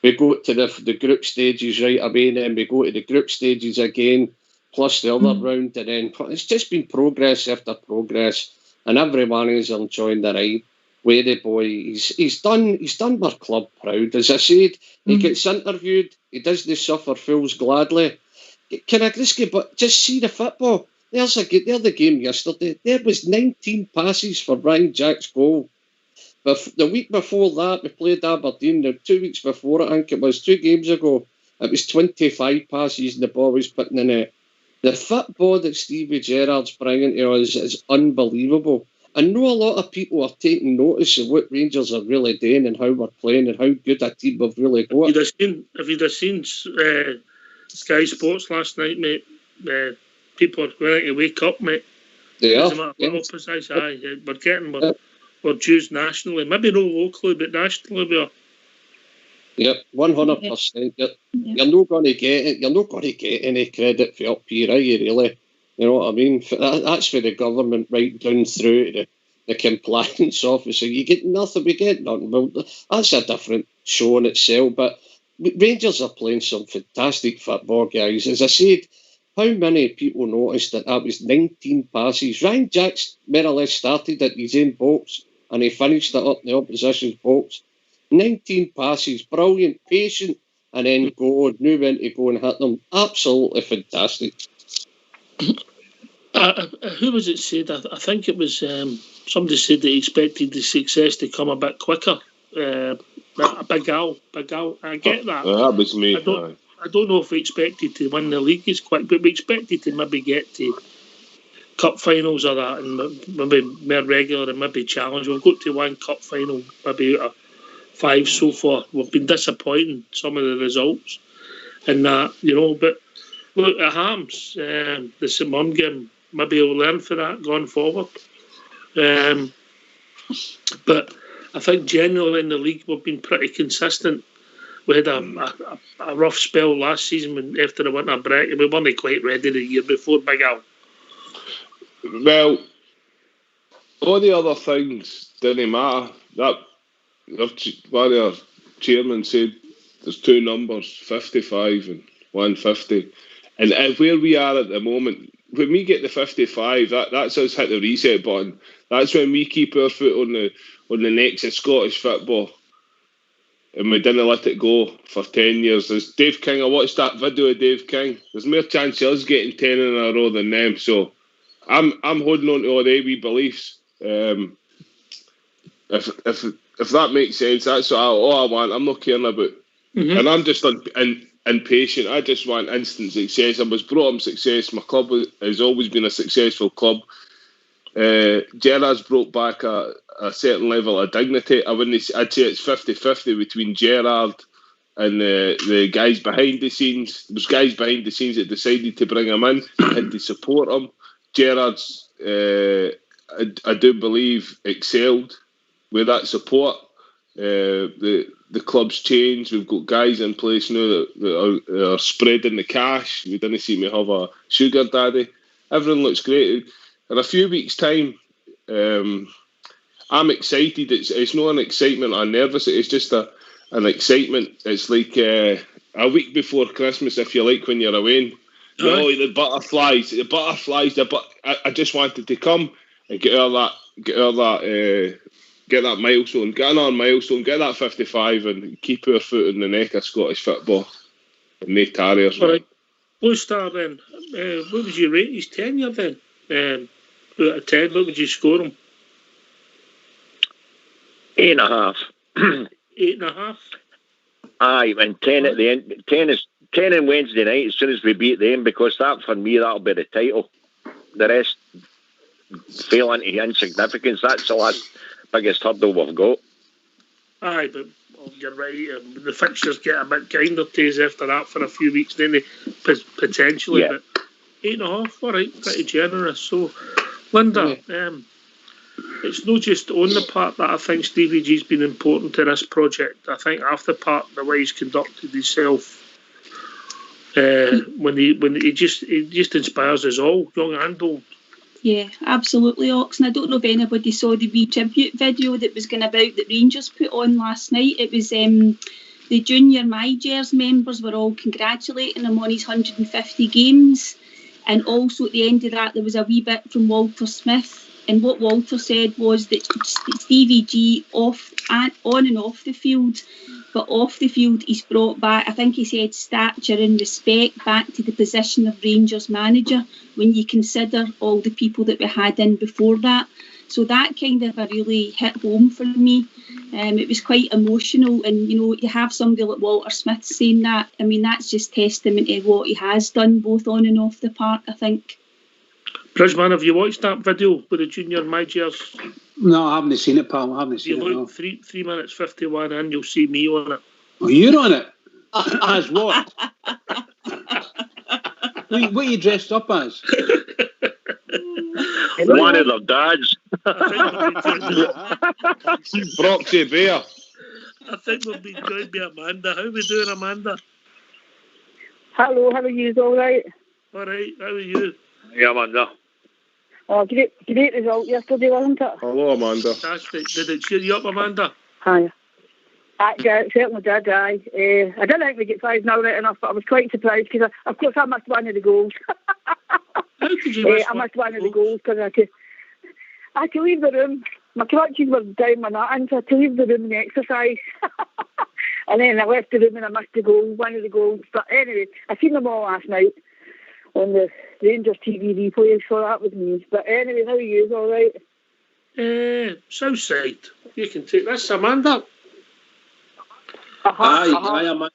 We go to the group stages right away, and then we go to the group stages again, plus the other round, and then it's just been progress after progress, and everyone is enjoying the ride. With the boy, he's done our club proud. As I said, he gets interviewed, he doesn't suffer fools gladly. Can I just see the football? There's the game yesterday. There was 19 passes for Ryan Jack's goal. But the week before that, we played Aberdeen. 2 weeks before, I think it was 2 games ago, it was 25 passes and the ball was put in the net. The football that Stevie Gerrard's bringing to us is unbelievable. I know a lot of people are taking notice of what Rangers are really doing and how we're playing and how good a team we've really got. If you'd have seen Sky Sports last night, mate, people are going to wake up, mate. They are. We're due nationally. Maybe not locally, but nationally we are. Yep, 100%. You're not going to get it. You're not going to get any credit for up here, are you, really? You know what I mean? That's for the government right down through to the compliance officer. You get nothing, we get nothing. Well, that's a different show in itself, but Rangers are playing some fantastic football, guys. As I said, how many people noticed that was 19 passes? Ryan Jack's more or less started at his own box and he finished it up in the opposition's box. 19 passes, brilliant, patient, and then knew when to go and hit them. Absolutely fantastic. Who was it said? I think it was somebody said they expected the success to come a bit quicker. Big Al. I get that. That was me. I don't know if we expected to win the league as quick, but we expected to maybe get to cup finals or that, and maybe more regular and maybe challenge. We've got to one cup final, maybe out of 5 so far. We've been disappointing some of the results, and that, you know. But look at Hams, the St Mirren game. Maybe we'll learn for that going forward. But I think generally in the league we've been pretty consistent. We had a rough spell last season after the winter break, and we weren't quite ready the year before, Big Al. Well, all the other things didn't matter. One of our chairman said there's 2 numbers, 55 and 150. And where we are at the moment, when we get the 55, that's us hit the reset button. That's when we keep our foot on the necks of Scottish football. And we didn't let it go for 10 years. There's Dave King, I watched that video of Dave King. There's more chance of us getting 10 in a row than them. So I'm holding on to all their wee beliefs. If that makes sense, that's all I want. I'm not caring about. And I'm just impatient. I just want instant success. I was brought up success. My club has always been a successful club. Gerrard's brought back a certain level of dignity. I'd say it's 50-50 between Gerrard and the guys behind the scenes. There's guys behind the scenes that decided to bring him in and to support him. Gerrard's, I do believe, excelled with that support. The club's changed. We've got guys in place now that are spreading the cash. We didn't seem to have a sugar daddy. Everything looks great. In a few weeks' time, I'm excited. It's not an excitement I'm nervous. It's just an excitement. It's like a week before Christmas, if you like, when you're away. The butterflies. I just wanted to come and get that milestone, get another milestone, get that 55 and keep our foot in the neck of Scottish football. And no Terriers. All right. Blue Star then, what would you rate his tenure then? Out of 10, what would you score him? 8.5. 8.5. Aye, and 10 at the end. 10 on Wednesday night as soon as we beat them, because that, for me, that'll be the title. The rest fail into insignificance. That's the last biggest hurdle we've got. Aye, but you're right. The fixtures get a bit kinder to us after that for a few weeks, then they potentially. Yeah. But 8.5, all right, pretty generous. So, Linda, it's not just on the part that I think Stevie G's been important to this project. I think off the part, the way he's conducted himself, when he just inspires us all, young and old. Yeah, absolutely, Ox. And I don't know if anybody saw the wee tribute video that was going about that Rangers put on last night. It was the junior MyJers members were all congratulating him on his 150 games. And also at the end of that, there was a wee bit from Walter Smith. And what Walter said was that Stevie G on and off the field, but off the field he's brought back, I think he said, stature and respect back to the position of Rangers manager when you consider all the people that we had in before that. So that kind of really hit home for me. It was quite emotional, and you have somebody like Walter Smith saying that. I mean, that's just testament to what he has done both on and off the park, I think. Bridgeman, have you watched that video with the junior MyJers? No, I haven't seen it, pal. I haven't seen You it. look 3 minutes 51 and you'll see me on it. Oh, you're on it? As what? What are you dressed up as? One of their dads. Broxy Bear. I think we've been joined by Amanda. How are we doing, Amanda? Hello, how are you? All right? All right, how are you? Yeah, Amanda. Oh, great result yesterday, wasn't it? Hello, Amanda. Fantastic. Did it cheer you up, Amanda? Aye. Yeah, it certainly did, aye. I didn't think we get 5-0 right enough, but I was quite surprised because, of course, I missed one of the goals. How could you miss I missed one of the goals because I had to leave the room. My crutches were down my nothing, so I had to leave the room and exercise. And then I left the room and I missed the goal, one of the goals. But anyway, I seen them all last night on the Rangers TV replay, so that was news. But anyway, how are you? All right? Southside. You can take this, Amanda. Aye, Amanda.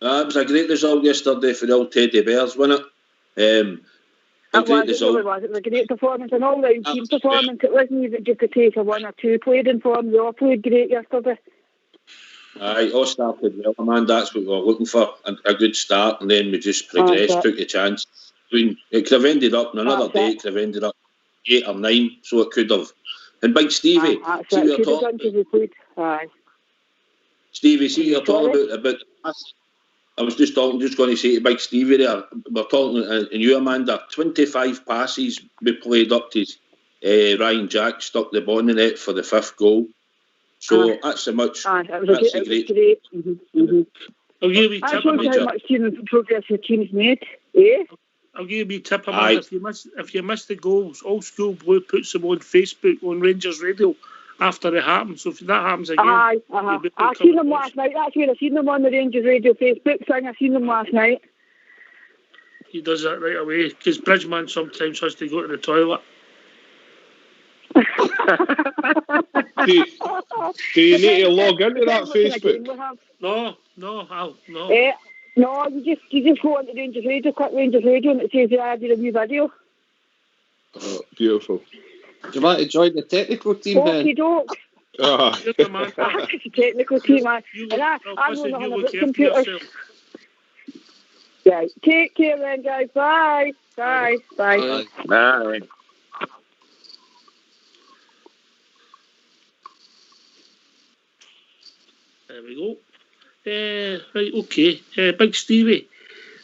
It was a great result yesterday for the old Teddy Bears, wasn't it? It was a great performance, an all-round team performance. It wasn't even just a case of one or two played in form. They all played great yesterday. Aye, all started well, Amanda. That's what we were looking for, a good start, and then we just progressed, took the chance. It could have ended up in another day, it could have ended up 8 or 9, so it could have. And Big Stevie, see what you're talking about. Stevie, see what you're talking about. I was just going to say to Big Stevie there, we're talking, and you, Amanda, 25 passes we played up to Ryan Jack, stuck the ball in the net for the 5th goal. So that's a much. That's a great. I'll give you a tip, Amanda. How much progress your team's made, eh? I'll give you a tip, Amanda. If you miss the goals, Old School Blue puts them on Facebook on Rangers Radio after it happens. So if that happens again, I seen them last night. That's where I seen them on the Rangers Radio Facebook thing. I seen them last night. He does that right away because Bridgeman sometimes has to go to the toilet. do you need to log into that Facebook? No. No, you just go on to Rangers Radio, click Rangers Radio, and it says you added a new video. Oh, beautiful. Do you want to join the technical team then? Okie doke. It's a technical team, man. And I know nothing about computers. Right. Take care then, guys. Bye. Bye. Bye. There we go. Right, okay. Big Stevie.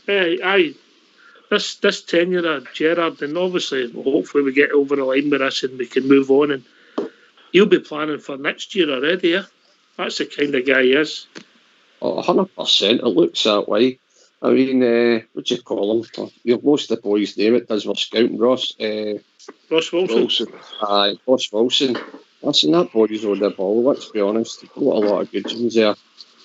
This tenure of Gerrard, and obviously, hopefully we get over the line with this and we can move on, and he'll be planning for next year already, yeah? That's the kind of guy he is. 100%, it looks that way. I mean, what do you call him? You've lost the boy's name, it does, we're scouting Ross. Ross Wilson. Aye, Ross Wilson. Listen, that boy's on the ball, let's be honest. He's got a lot of good ones there.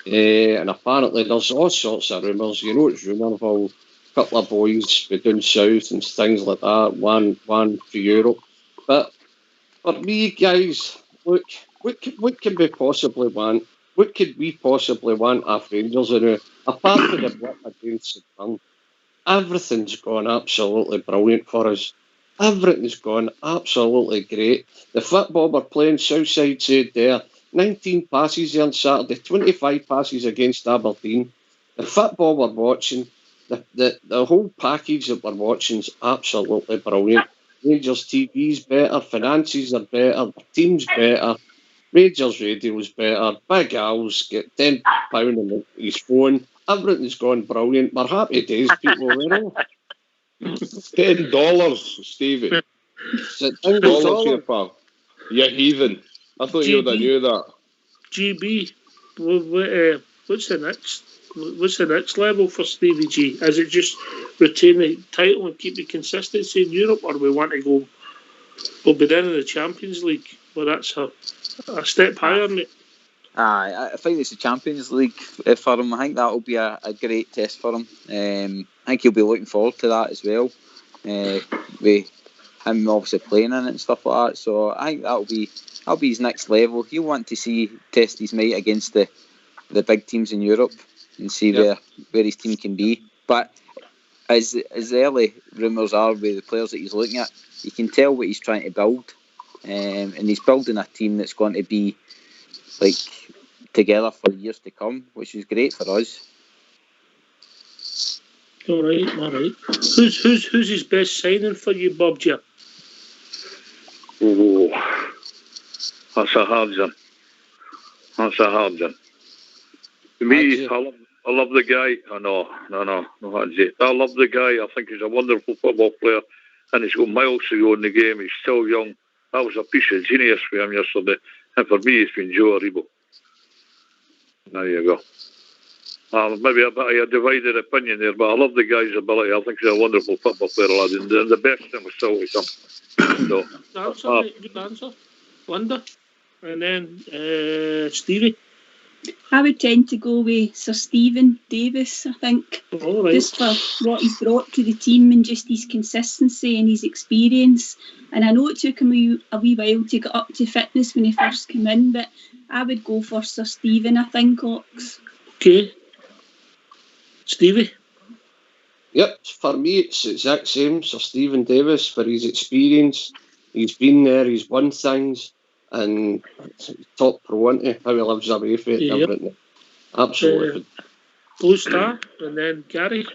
And apparently there's all sorts of rumours. You know it's Rumourville. A couple of boys be down south and things like that. One for Europe. But for me, guys, look, what can we possibly want? what could we possibly want off Rangers? And apart from the blip against St Mirren, everything's gone absolutely brilliant for us. Everything's gone absolutely great. The football we're playing, Southside said there, 19 passes there on Saturday, 25 passes against Aberdeen. The football we're watching, the whole package that we're watching is absolutely brilliant. Rangers TV's better, finances are better, the team's better, Rangers radio's better, Big Al's get £10 on his phone. Everything's gone brilliant. We're happy days, people. $10, Stevie. $10 here, pal. You heathen. I thought you would have knew that. GB, what's the next level for Stevie G? Is it just retain the title and keep the consistency in Europe, or we want to go? We'll be down in the Champions League, well, that's a step higher, mate. I think it's the Champions League for him. I think that'll be a great test for him. I think he'll be looking forward to that as well. With him obviously playing in it and stuff like that. So I think that'll be his next level. He'll want to test his might against the big teams in Europe and see where his team can be. But as the early rumours are with the players that he's looking at, you can tell what he's trying to build. And he's building a team that's going to be like together for years to come, which is great for us. All right. Who's his best signing for you, Bob J? Oh, that's a hard one. To me, I love the guy. Oh, no, Hadji. I love the guy. I think he's a wonderful football player, and he's got miles to go in the game. He's still young. That was a piece of genius for him yesterday. And for me, it's been Joe Aribo. There you go. Maybe a bit of a divided opinion there, but I love the guy's ability. I think he's a wonderful football player, lad. And the best thing was still to come. So, good answer. Linda. And then Stevie. I would tend to go with Sir Stephen Davis, I think. Right. Just for what he's brought to the team and just his consistency and his experience. And I know it took him a wee while to get up to fitness when he first came in, but I would go for Sir Stephen, I think, Ox. Okay. Stevie? Yep, for me it's the exact same. Sir Stephen Davis, for his experience. He's been there, he's won things, and top pro, isn't he? How he lives away from it and everything. Absolutely. Blue Star, and then Gary.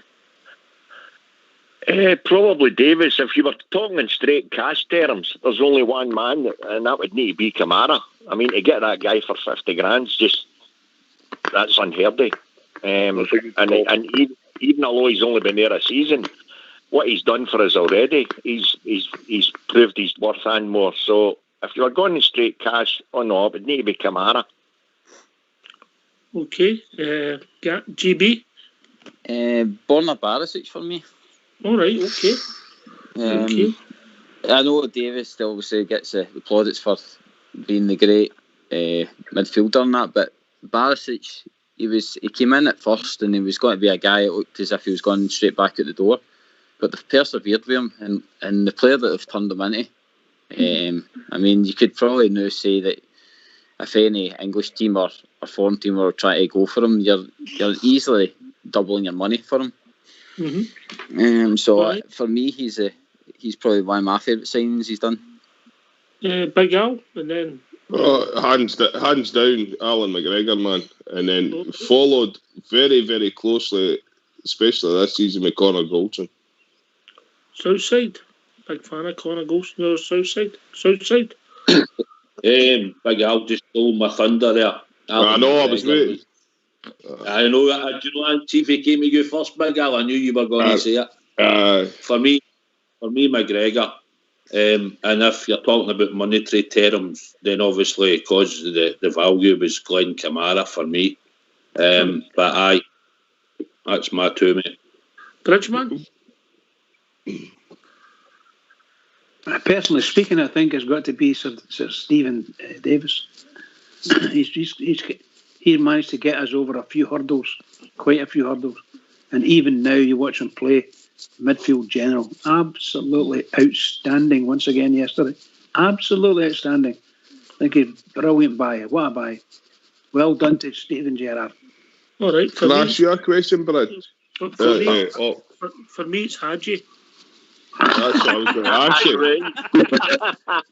Probably Davis. If you were talking in straight cash terms, there's only one man, and that would need to be Kamara. I mean, to get that guy for 50 grand, that's unheard of. And even although he's only been there a season, what he's done for us already, he's proved his worth and more. So if you were going in straight cash, it would need to be Kamara. Okay. GB? Borna Barisic for me. All right, okay. I know Davis still obviously gets the plaudits for being the great midfielder and that, but Barisic, he came in at first and he was going to be a guy that looked as if he was going straight back out the door, but they've persevered with him and the player that they've turned him into. I mean, you could probably now say that if any English team or foreign team were trying to go for him, you're easily doubling your money for him. Mm-hmm. For me, he's probably one of my favourite signings he's done. Big Al, and then hands down, Alan McGregor, man, and then followed very, very closely, especially this season with Connor Goldson. Southside, big fan of Connor Goldson. Or Southside. Big Al just stole my thunder there. I know, I was waiting. I know. Do you know, Chief, he came to you first, Big Al. I knew you were going to say it. For me, McGregor. And if you're talking about monetary terms, then obviously, because the value was Glenn Kamara for me. But that's my two, mate. Bridgeman? Personally speaking, I think it's got to be Sir Stephen Davis. He's managed to get us over quite a few hurdles. And even now, you watch him play, midfield general, absolutely outstanding once again yesterday. Absolutely outstanding. I think he's brilliant buy. What a buy. Well done to Stephen Gerrard. All right, Can I ask you a question, Brad? For me, it's Hadji. That's what I was going to ask you.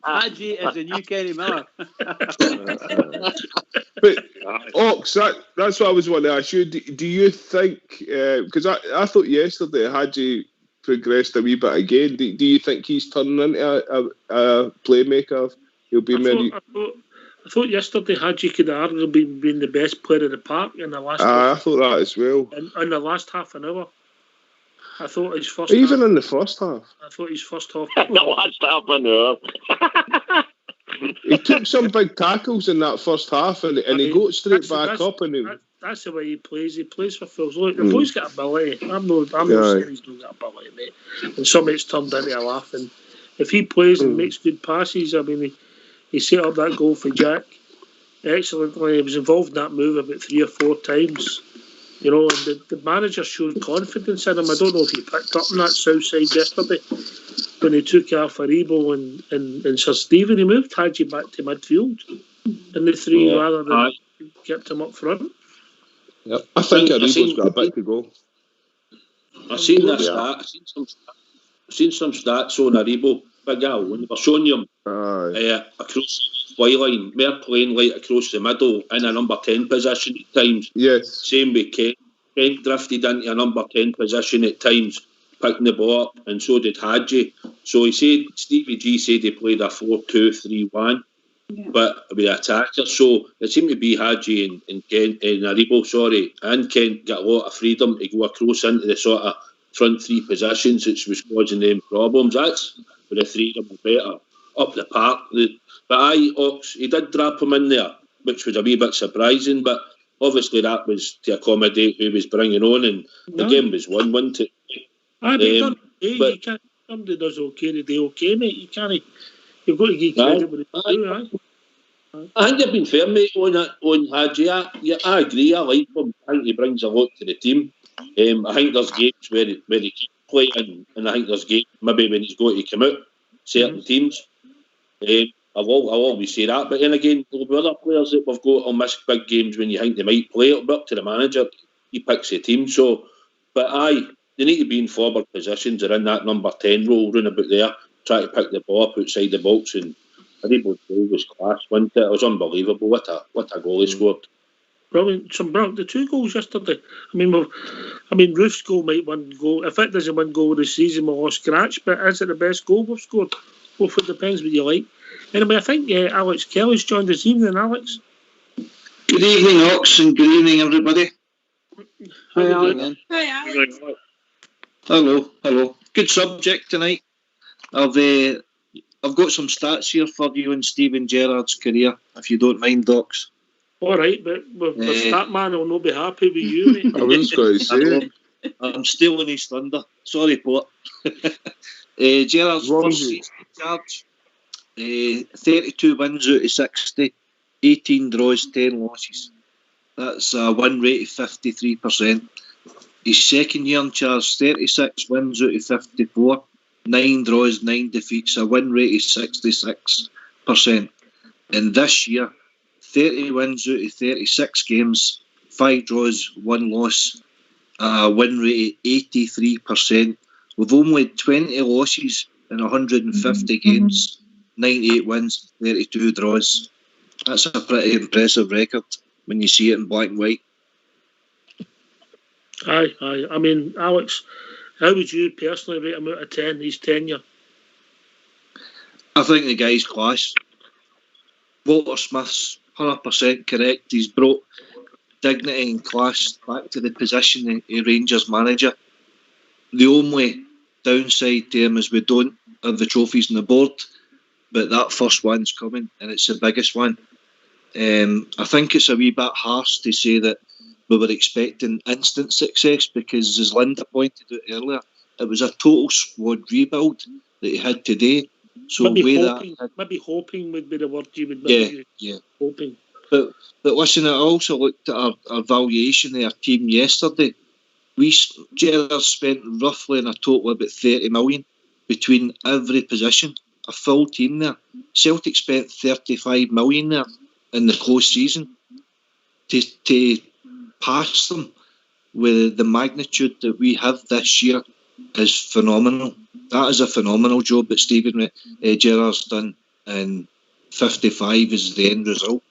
Hadji is the new Kenny Miller. But Ox, that's what I was wanting to ask you. Do you think, because I thought yesterday Hadji progressed a wee bit again, do you think he's turning into a playmaker? He'll be I thought yesterday Hadji could arguably been the best player in the park in the last. I thought that as well. In the last half an hour, I thought his first. Even in the first half. I thought his first half. The last half an hour. He took some big tackles in that first half, and he got straight back up. That's the way he plays. He plays for fools. Look, the boy's got ability. I'm not saying he's not got ability, mate. And some it's turned into a laugh. And if he plays and makes good passes, I mean, he set up that goal for Jack excellently. He was involved in that move about 3 or 4 times. You know, and the manager showed confidence in him. I don't know if he picked up on that south side yesterday when he took Alfaribo and Sir Stephen. He moved Hadji back to midfield in the 3 rather than kept him up front. Yep. I think Aribo's got a bit to go. I've seen this stat. I've seen some stats on Aribo. Big Al, when they were showing him across the line, more playing light across the middle in a number 10 position at times. Yes. Same with Kent. Kent drifted into a number 10 position at times, picking the ball up, and so did Hadji. So he said, Stevie G said he played a 4-2-3-1, but with attackers. So it seemed to be Hadji and Kent and Aribo, and Kent got a lot of freedom to go across into the sort of front 3 positions, which was causing them problems. That's where the 3 of them were better up the park. But Ox, he did drop him in there, which was a wee bit surprising, but obviously that was to accommodate who he was bringing on, and the game was won, wasn't it? Somebody does okay today, okay, mate. You've got to give credit what they do, I think you've been fair, mate, on Hadji. I agree, I like him. I think he brings a lot to the team. I think there's games where he can play, and I think there's games maybe when he's got to come out, certain teams. I'll always say that, but then again, there'll be other players that we've got will miss big games when you think they might play. It'll be up to the manager. He picks the team. So, but they need to be in forward positions or in that number 10 role, running about there, try to pick the ball up outside the box. And Aribo's goal was class, wasn't it? It was unbelievable. What a goal he scored. Brilliant. The 2 goals yesterday. I mean, Roof's goal might win goal. If it doesn't win goal of the season, we'll scratch. But is it the best goal we've scored? Well, it depends what you like. Anyway, I think Alex Kelly's joined us. Evening, Alex. Good evening, Ox, and good evening, everybody. Hi, Alex. Hi, Alex. Hello. Good subject tonight. I've got some stats here for you in Stephen Gerrard's career, if you don't mind, Ox. All right, but that man will not be happy with you, mate. I was going to say. I'm stealing his thunder. Sorry, Port. Gerrard's first season in charge. 32 wins out of 60, 18 draws, 10 losses. That's a win rate of 53%. His second year in charge, 36 wins out of 54, 9 draws, 9 defeats, a win rate of 66%. And this year, 30 wins out of 36 games, 5 draws, 1 loss, a win rate of 83%. We've only had 20 losses in 150 games, 98 wins, 32 draws. That's a pretty impressive record when you see it in black and white. Aye. I mean, Alex, how would you personally rate him out of 10, his tenure? I think the guy's class. Walter Smith's 100% correct. He's brought dignity and class back to the position of Rangers manager. The only downside to him is we don't have the trophies on the board, but that first one's coming, and it's the biggest one. I think it's a wee bit harsh to say that we were expecting instant success, because, as Linda pointed out earlier, it was a total squad rebuild that he had today. So maybe hoping would be the word you would use. Yeah. Hoping. But listen, I also looked at our valuation of our team yesterday. Gerrard spent roughly in a total about 30 million between every position, a full team there. Celtic spent 35 million there in the close season. to pass them with the magnitude that we have this year is phenomenal. That is a phenomenal job that Stephen Gerrard's done, and 55 is the end result.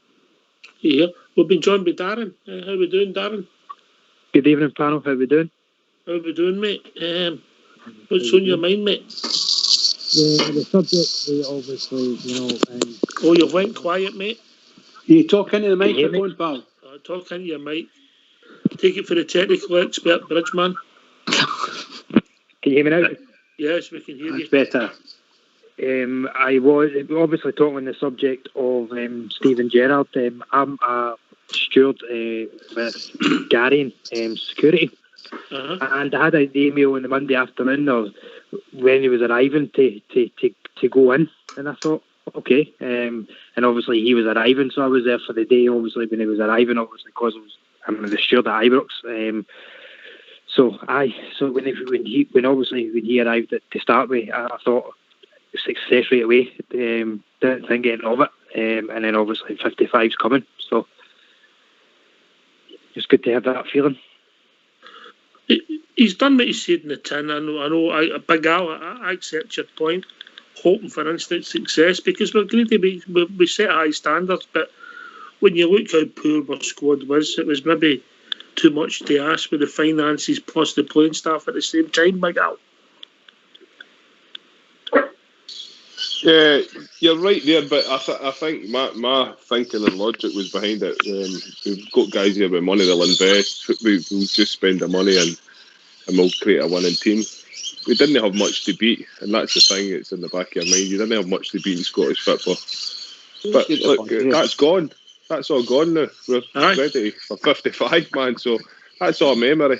Yeah, we've been joined by Darren. How we doing, Darren? Good evening, panel. How we doing? How we doing, mate? What's on your mind, mate? The subject, obviously, Oh, you went quiet, mate. You talk into the microphone, pal. Talk into your mic. Take it for the technical expert, Bridgeman. Can you hear me now? Yes, we can hear you. Better. I was obviously talking on the subject of Stephen Gerrard. I'm a steward with Gary Security. And I had an email on the Monday afternoon of when he was arriving to go in, and I thought, okay. And obviously he was arriving, so I was there for the day. Obviously when he was arriving, obviously because I'm the steward at Ibrox. So when he arrived to start with, I thought success right away. Didn't think anything of it, and then obviously 55's coming. So it's good to have that feeling. He's done what he said in the tin. I Big Al, I accept your point. Hoping for instant success because we're greedy. We set high standards, but when you look how poor our squad was, it was maybe too much to ask with the finances plus the playing staff at the same time, Big Al. Yeah, you're right there, but I think my thinking and logic was behind it. We've got guys here with money they'll invest. We'll just spend the money and we'll create a winning team. We didn't have much to beat, and that's the thing that's in the back of your mind. You didn't have much to beat in Scottish football. But look, that's gone. That's all gone now. We're ready for 55, man, so that's all memory.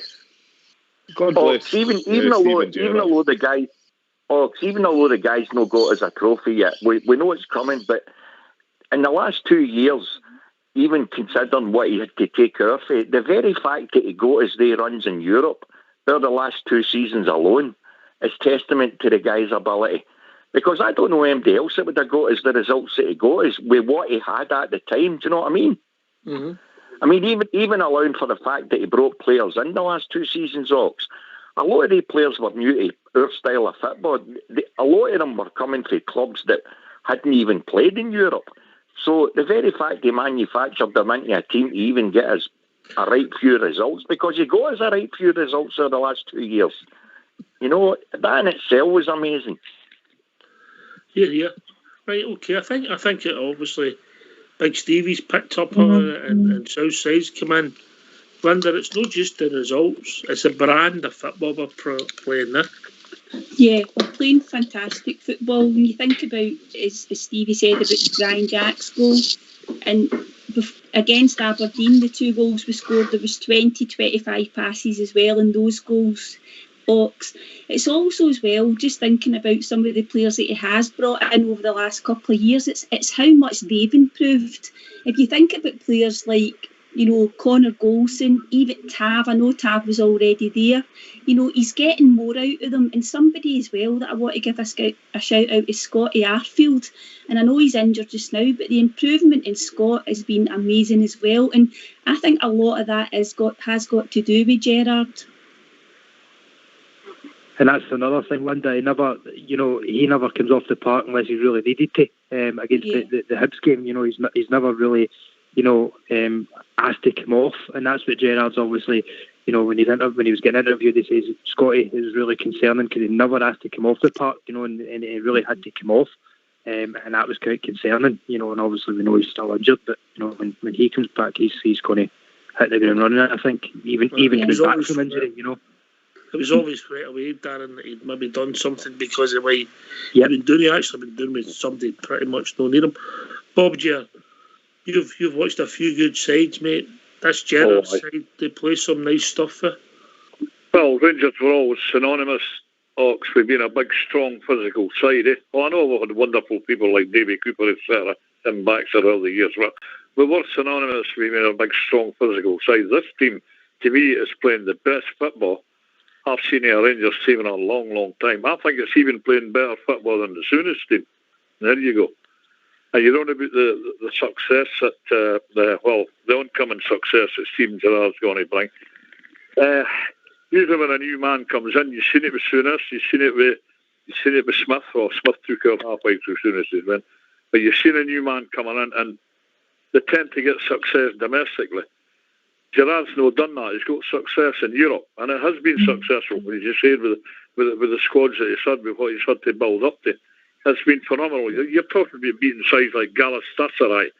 God bless. Even although the guys... even although the guy's not got us a trophy yet, we know it's coming, but in the last 2 years, even considering what he had to take off, the very fact that he got us the runs in Europe for the last 2 seasons alone is testament to the guy's ability. Because I don't know anybody else that would have got us the results that he got us with what he had at the time. Do you know what I mean? Mm-hmm. I mean, even allowing for the fact that he brought players in the last 2 seasons, Ox, a lot of the players were new to our style of football. A lot of them were coming from clubs that hadn't even played in Europe. So the very fact he manufactured them into a team to even get us a right few results, because he got us a right few results over the last 2 years. You know, that in itself was amazing. Yeah. Right, okay. I think it obviously Big Stevie's picked up on it and Southside's come in. Linda, it's not just the results, it's a brand of football we're playing there. Yeah, we're playing fantastic football. When you think about, as Stevie said, about Brian Jack's goal, and against Aberdeen, the 2 goals we scored, there was 20-25 passes as well in those goals. Ox. It's also as well just thinking about some of the players that he has brought in over the last couple of years. It's how much they've improved. If you think about players like, Connor Golson, even Tav, I know Tav was already there. He's getting more out of them. And somebody as well that I want to give a shout out is Scotty Arfield. And I know he's injured just now, but the improvement in Scott has been amazing as well. And I think a lot of that has got to do with Gerrard. And that's another thing, Linda. He never comes off the park unless he really needed to. Against the Hibs game, he's never really, asked to come off, and that's what Gerrard's obviously, when he was getting interviewed, he says Scotty is really concerning because he never asked to come off the park, and he really had to come off, and that was quite concerning, and obviously we know he's still injured, but when he comes back, he's going to hit the ground running. I think even coming back from injury, It was always right away, Darren, that he'd maybe done something because of what he'd been doing. He actually been doing with somebody pretty much don't need him. Bob, you've watched a few good sides, mate. That's Gerrard's side. They play some nice stuff for. Well, Rangers were always synonymous, Ox, with being a big, strong, physical side. Well, I know we've had wonderful people like Davy Cooper, etc., and Baxter over the years, but we were synonymous with being a big, strong, physical side. This team, to me, is playing the best football I've seen a Rangers team in a long, long time. I think it's even playing better football than the Sooners team. There you go. And you're on about the success that the oncoming success that Steven Gerrard's going to bring. Usually when a new man comes in, you've seen it with Souness, you've seen it with Smith. Well, Smith took out halfway through Souness as well. But you've seen a new man coming in, and they tend to get success domestically. Gerrard's not done that. He's got success in Europe, and it has been successful. As you said, with the squads that he's had, with what he's had to build up to, it's been phenomenal. You're talking about beating sides like Galatasaray.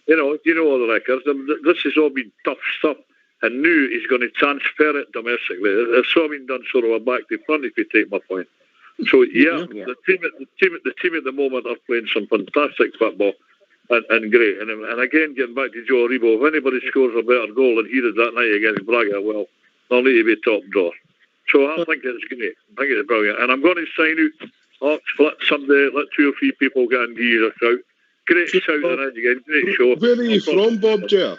You know all the records. This has all been tough stuff, and now he's going to transfer it domestically. It's all been done sort of a back to front, if you take my point. So the team at the moment are playing some fantastic football. And great. And again, getting back to Joe Aribo, if anybody scores a better goal than he did that night against Braga, well, they'll need to be top drawer. So I think it's great. I think it's brilliant. And I'm going to sign out Hawks Flit someday, let 2 or 3 people get into your shout. Great shout tonight again, great show. Where are you from, Bob Ger?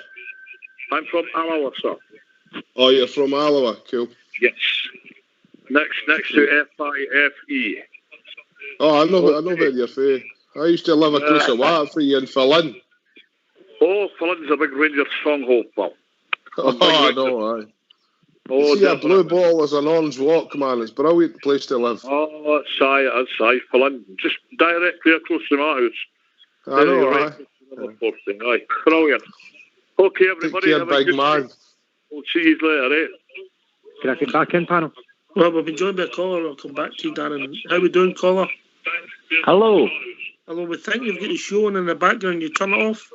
I'm from Alloa, sir. Oh, you're from Alloa, cool. Yes. Next to FIFE. Oh, I know where you're from. I used to live across the water for you in Fallin. Oh, Fallin's a big Rangers stronghold, pal. Oh, I know, aye. Oh, see, a blue ball is an orange walk, man. It's a brilliant place to live. Oh, it's aye. Fallin, just directly across from my house. I know, aye. Brilliant. Okay, everybody. Take care, big man. We'll see you later, eh? Can I get back in, panel? Well, we've been joined by a caller. I'll come back to you, Darren. How we doing, caller? Hello. Hello, we think you've got the show on in the background. You turn it off.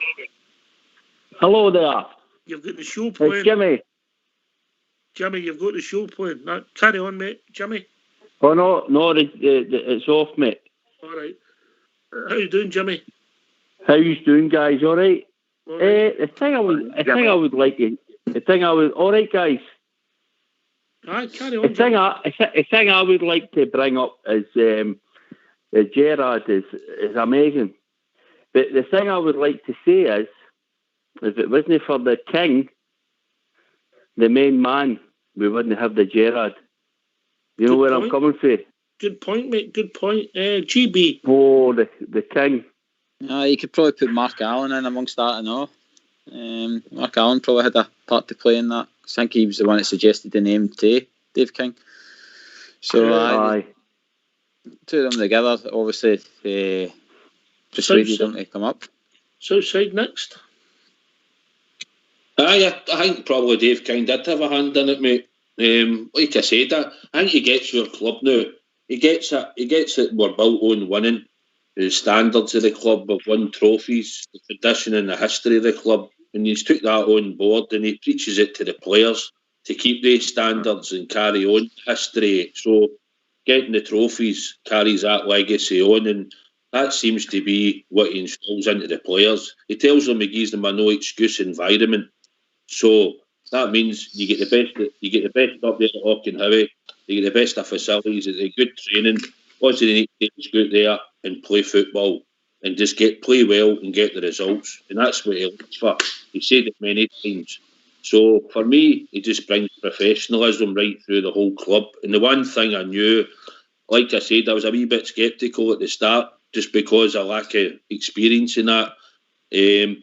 Hello there. You've got the show playing. It's Jimmy. Jimmy, you've got the show playing. Now, carry on, mate. Jimmy. Oh, no, it's off, mate. All right. How you doing, Jimmy? How you doing, guys? All right? All right. The thing all right, guys. Aye, carry on. The thing I would like to bring up is Gerrard is amazing. But the thing I would like to say is, if it wasn't for the king, the main man, we wouldn't have the Gerrard. You know where I'm coming from? Good point, mate. Good point. GB. Oh, the king. You could probably put Mark Allen in amongst that and all. Mark Allen probably had a part to play in that. I think he was the one that suggested the name to Dave King. So, aye. 2 of them together, obviously, persuaded them to come up. Southside next. I think probably Dave King did have a hand in it, mate. Like I said, I think he gets your club now. He gets it. We're built on winning. The standards of the club, we've won trophies, the tradition and the history of the club, and he's took that on board and he preaches it to the players to keep these standards and carry on history. So getting the trophies carries that legacy on, and that seems to be what he installs into the players. He tells them he gives them a no excuse environment. So that means you get the best up there at Auchenhowie, you get the best of facilities, you get good training. What's the need to just go out there and play football and just play well and get the results? And that's what he looks for. He said it many times. So for me, he just brings professionalism right through the whole club. And the one thing I knew, like I said, I was a wee bit sceptical at the start just because of lack of experience in that.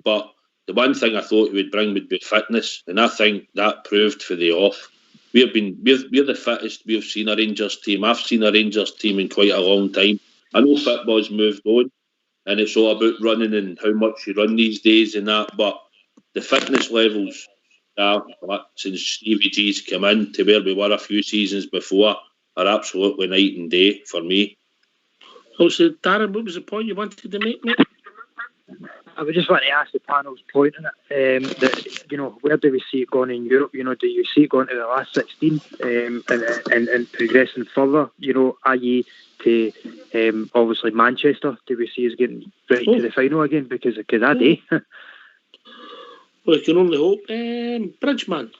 But the one thing I thought he would bring would be fitness, and I think that proved for the off. We're the fittest we've seen a Rangers team. I've seen a Rangers team in quite a long time. I know football's moved on, and it's all about running and how much you run these days and that, but the fitness levels since Stevie G's come in to where we were a few seasons before are absolutely night and day for me. So, Darren, what was the point you wanted to make, mate? I would just want to ask the panel's point on it. That where do we see it going in Europe? Do you see it going to the last 16 and progressing further? I.e. to obviously Manchester. Do we see us getting right to the final again? Because of that day. Well, I can only hope. Bridgeman.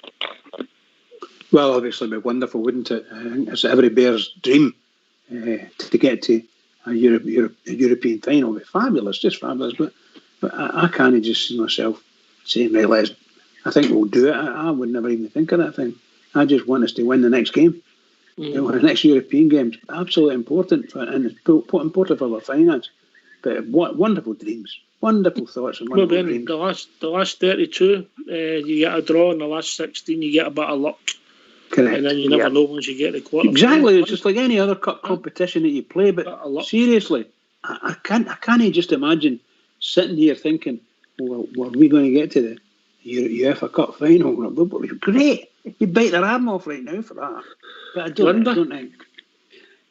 Well, obviously, it'd be wonderful, wouldn't it? I think it's every bear's dream to get to a European final. It'd be fabulous, just fabulous. But I can't just see myself saying, right, I think we'll do it. I would never even think of that thing. I just want us to win the next game. The next European game is absolutely important, and it's important for our finance. But what wonderful dreams, wonderful thoughts, and Well, wonderful then dreams. the last 32, you get a draw, and the last 16, you get a bit of luck. Correct. And then you never know once you get the quarter. Exactly, it's just like any other cup competition that you play. But seriously, I can't just imagine sitting here thinking, well, are we going to get to the UEFA Cup final? Great, you'd bite their arm off right now for that. But I don't think.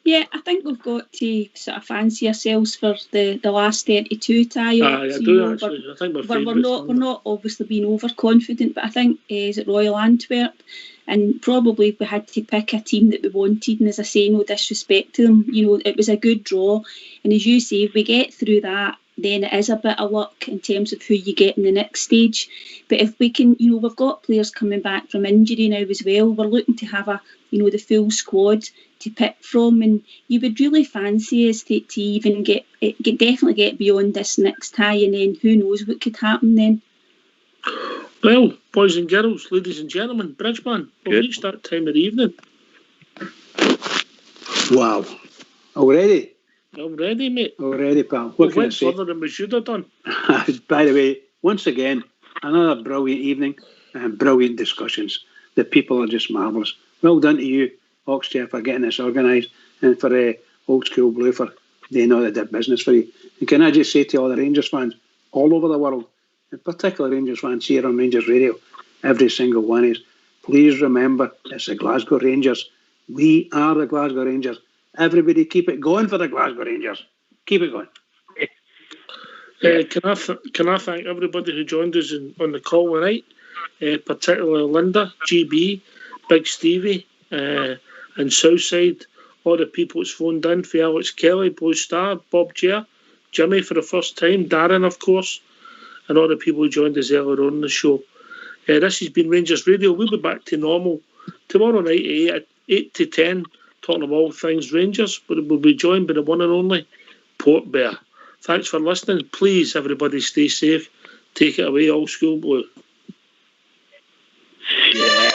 Yeah, I think we've got to sort of fancy ourselves for the last 32 tie-ups. I do actually. I think we're not obviously being overconfident, but I think is at Royal Antwerp, and probably we had to pick a team that we wanted. And as I say, no disrespect to them, it was a good draw. And as you say, if we get through that, then it is a bit of luck in terms of who you get in the next stage. But if we can, we've got players coming back from injury now as well. We're looking to have the full squad to pick from, and you would really fancy us to even definitely get beyond this next tie, and then who knows what could happen then. Well, boys and girls, ladies and gentlemen, Bridgeman, we've reached that time of the evening. Wow. Already, mate. Already, pal. What can I say? Further than we should have done. By the way, once again, another brilliant evening and brilliant discussions. The people are just marvellous. Well done to you, Oxchair, for getting this organised, and for Old School Blue for they know they did business for you. And can I just say to all the Rangers fans all over the world, in particular Rangers fans here on Rangers Radio, every single one is, please remember it's the Glasgow Rangers. We are the Glasgow Rangers. Everybody keep it going for the Glasgow Rangers. Keep it going. Can I thank everybody who joined us on the call tonight, particularly Linda, GB, Big Stevie, and Southside, all the people that's phoned in, for Alex Kelly, Blue Star, Bob Jer, Jimmy for the first time, Darren, of course, and all the people who joined us earlier on the show. This has been Rangers Radio. We'll be back to normal tomorrow night at 8 to 10, talking about all things Rangers, but we'll be joined by the one and only Port Bear. Thanks for listening. Please, everybody, stay safe. Take it away, Old School Blue. Yeah.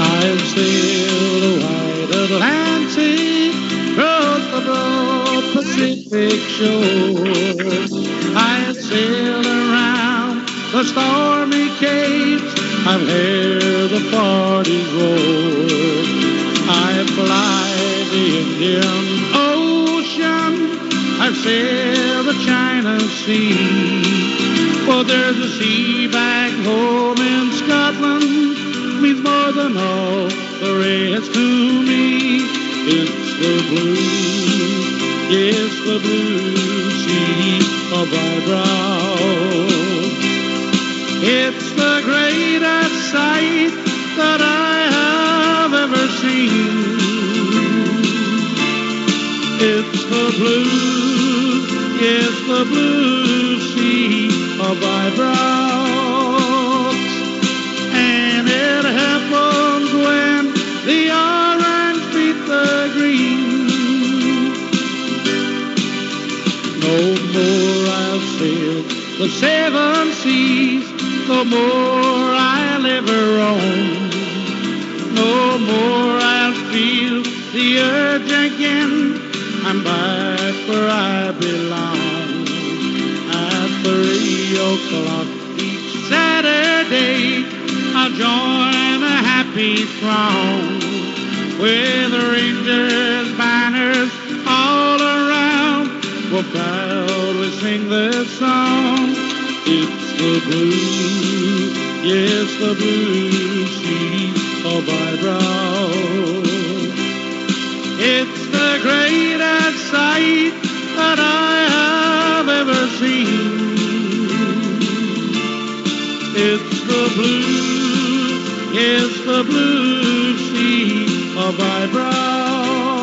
I've sailed the wide Atlantic, across the broad Pacific shores. I've sailed around the stormy capes, I've heard the parties roar. I fly the Indian Ocean, I've sailed the China Sea. But there's a sea back home in Scotland, means more than all the rest to me. It's the blue, yes, the blue sea of my brow. It's the greatest sight that I have ever seen. It's the blue, yes, the blue sea of my brow. And it happens when the orange meet the green. No more I'll sail the seven seas, no more I'll ever roam. No more I'll feel the urge again, I'm back where I belong. At 3 o'clock each Saturday, I'll join a happy throng, with Rangers banners all around. We'll proudly sing this song. It's the blue, yes, the blue sea of my brow. It's the greatest sight that I have ever seen. It's the blue, yes, the blue sea of my brow.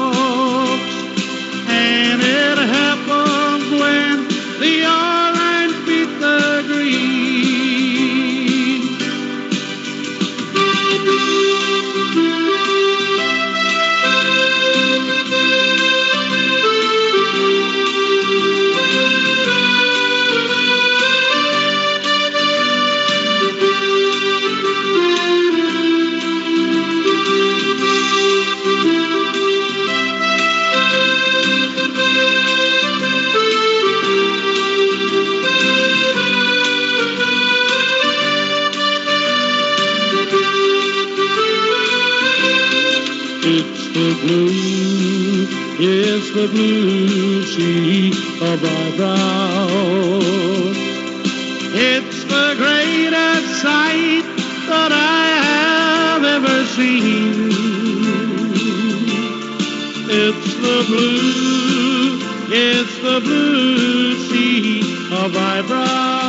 And it happens when the orange meet the green. It's the blue, yes, the blue sea of thy brow. It's the greatest sight that I have ever seen. It's the blue, it's the blue sea of thy brow.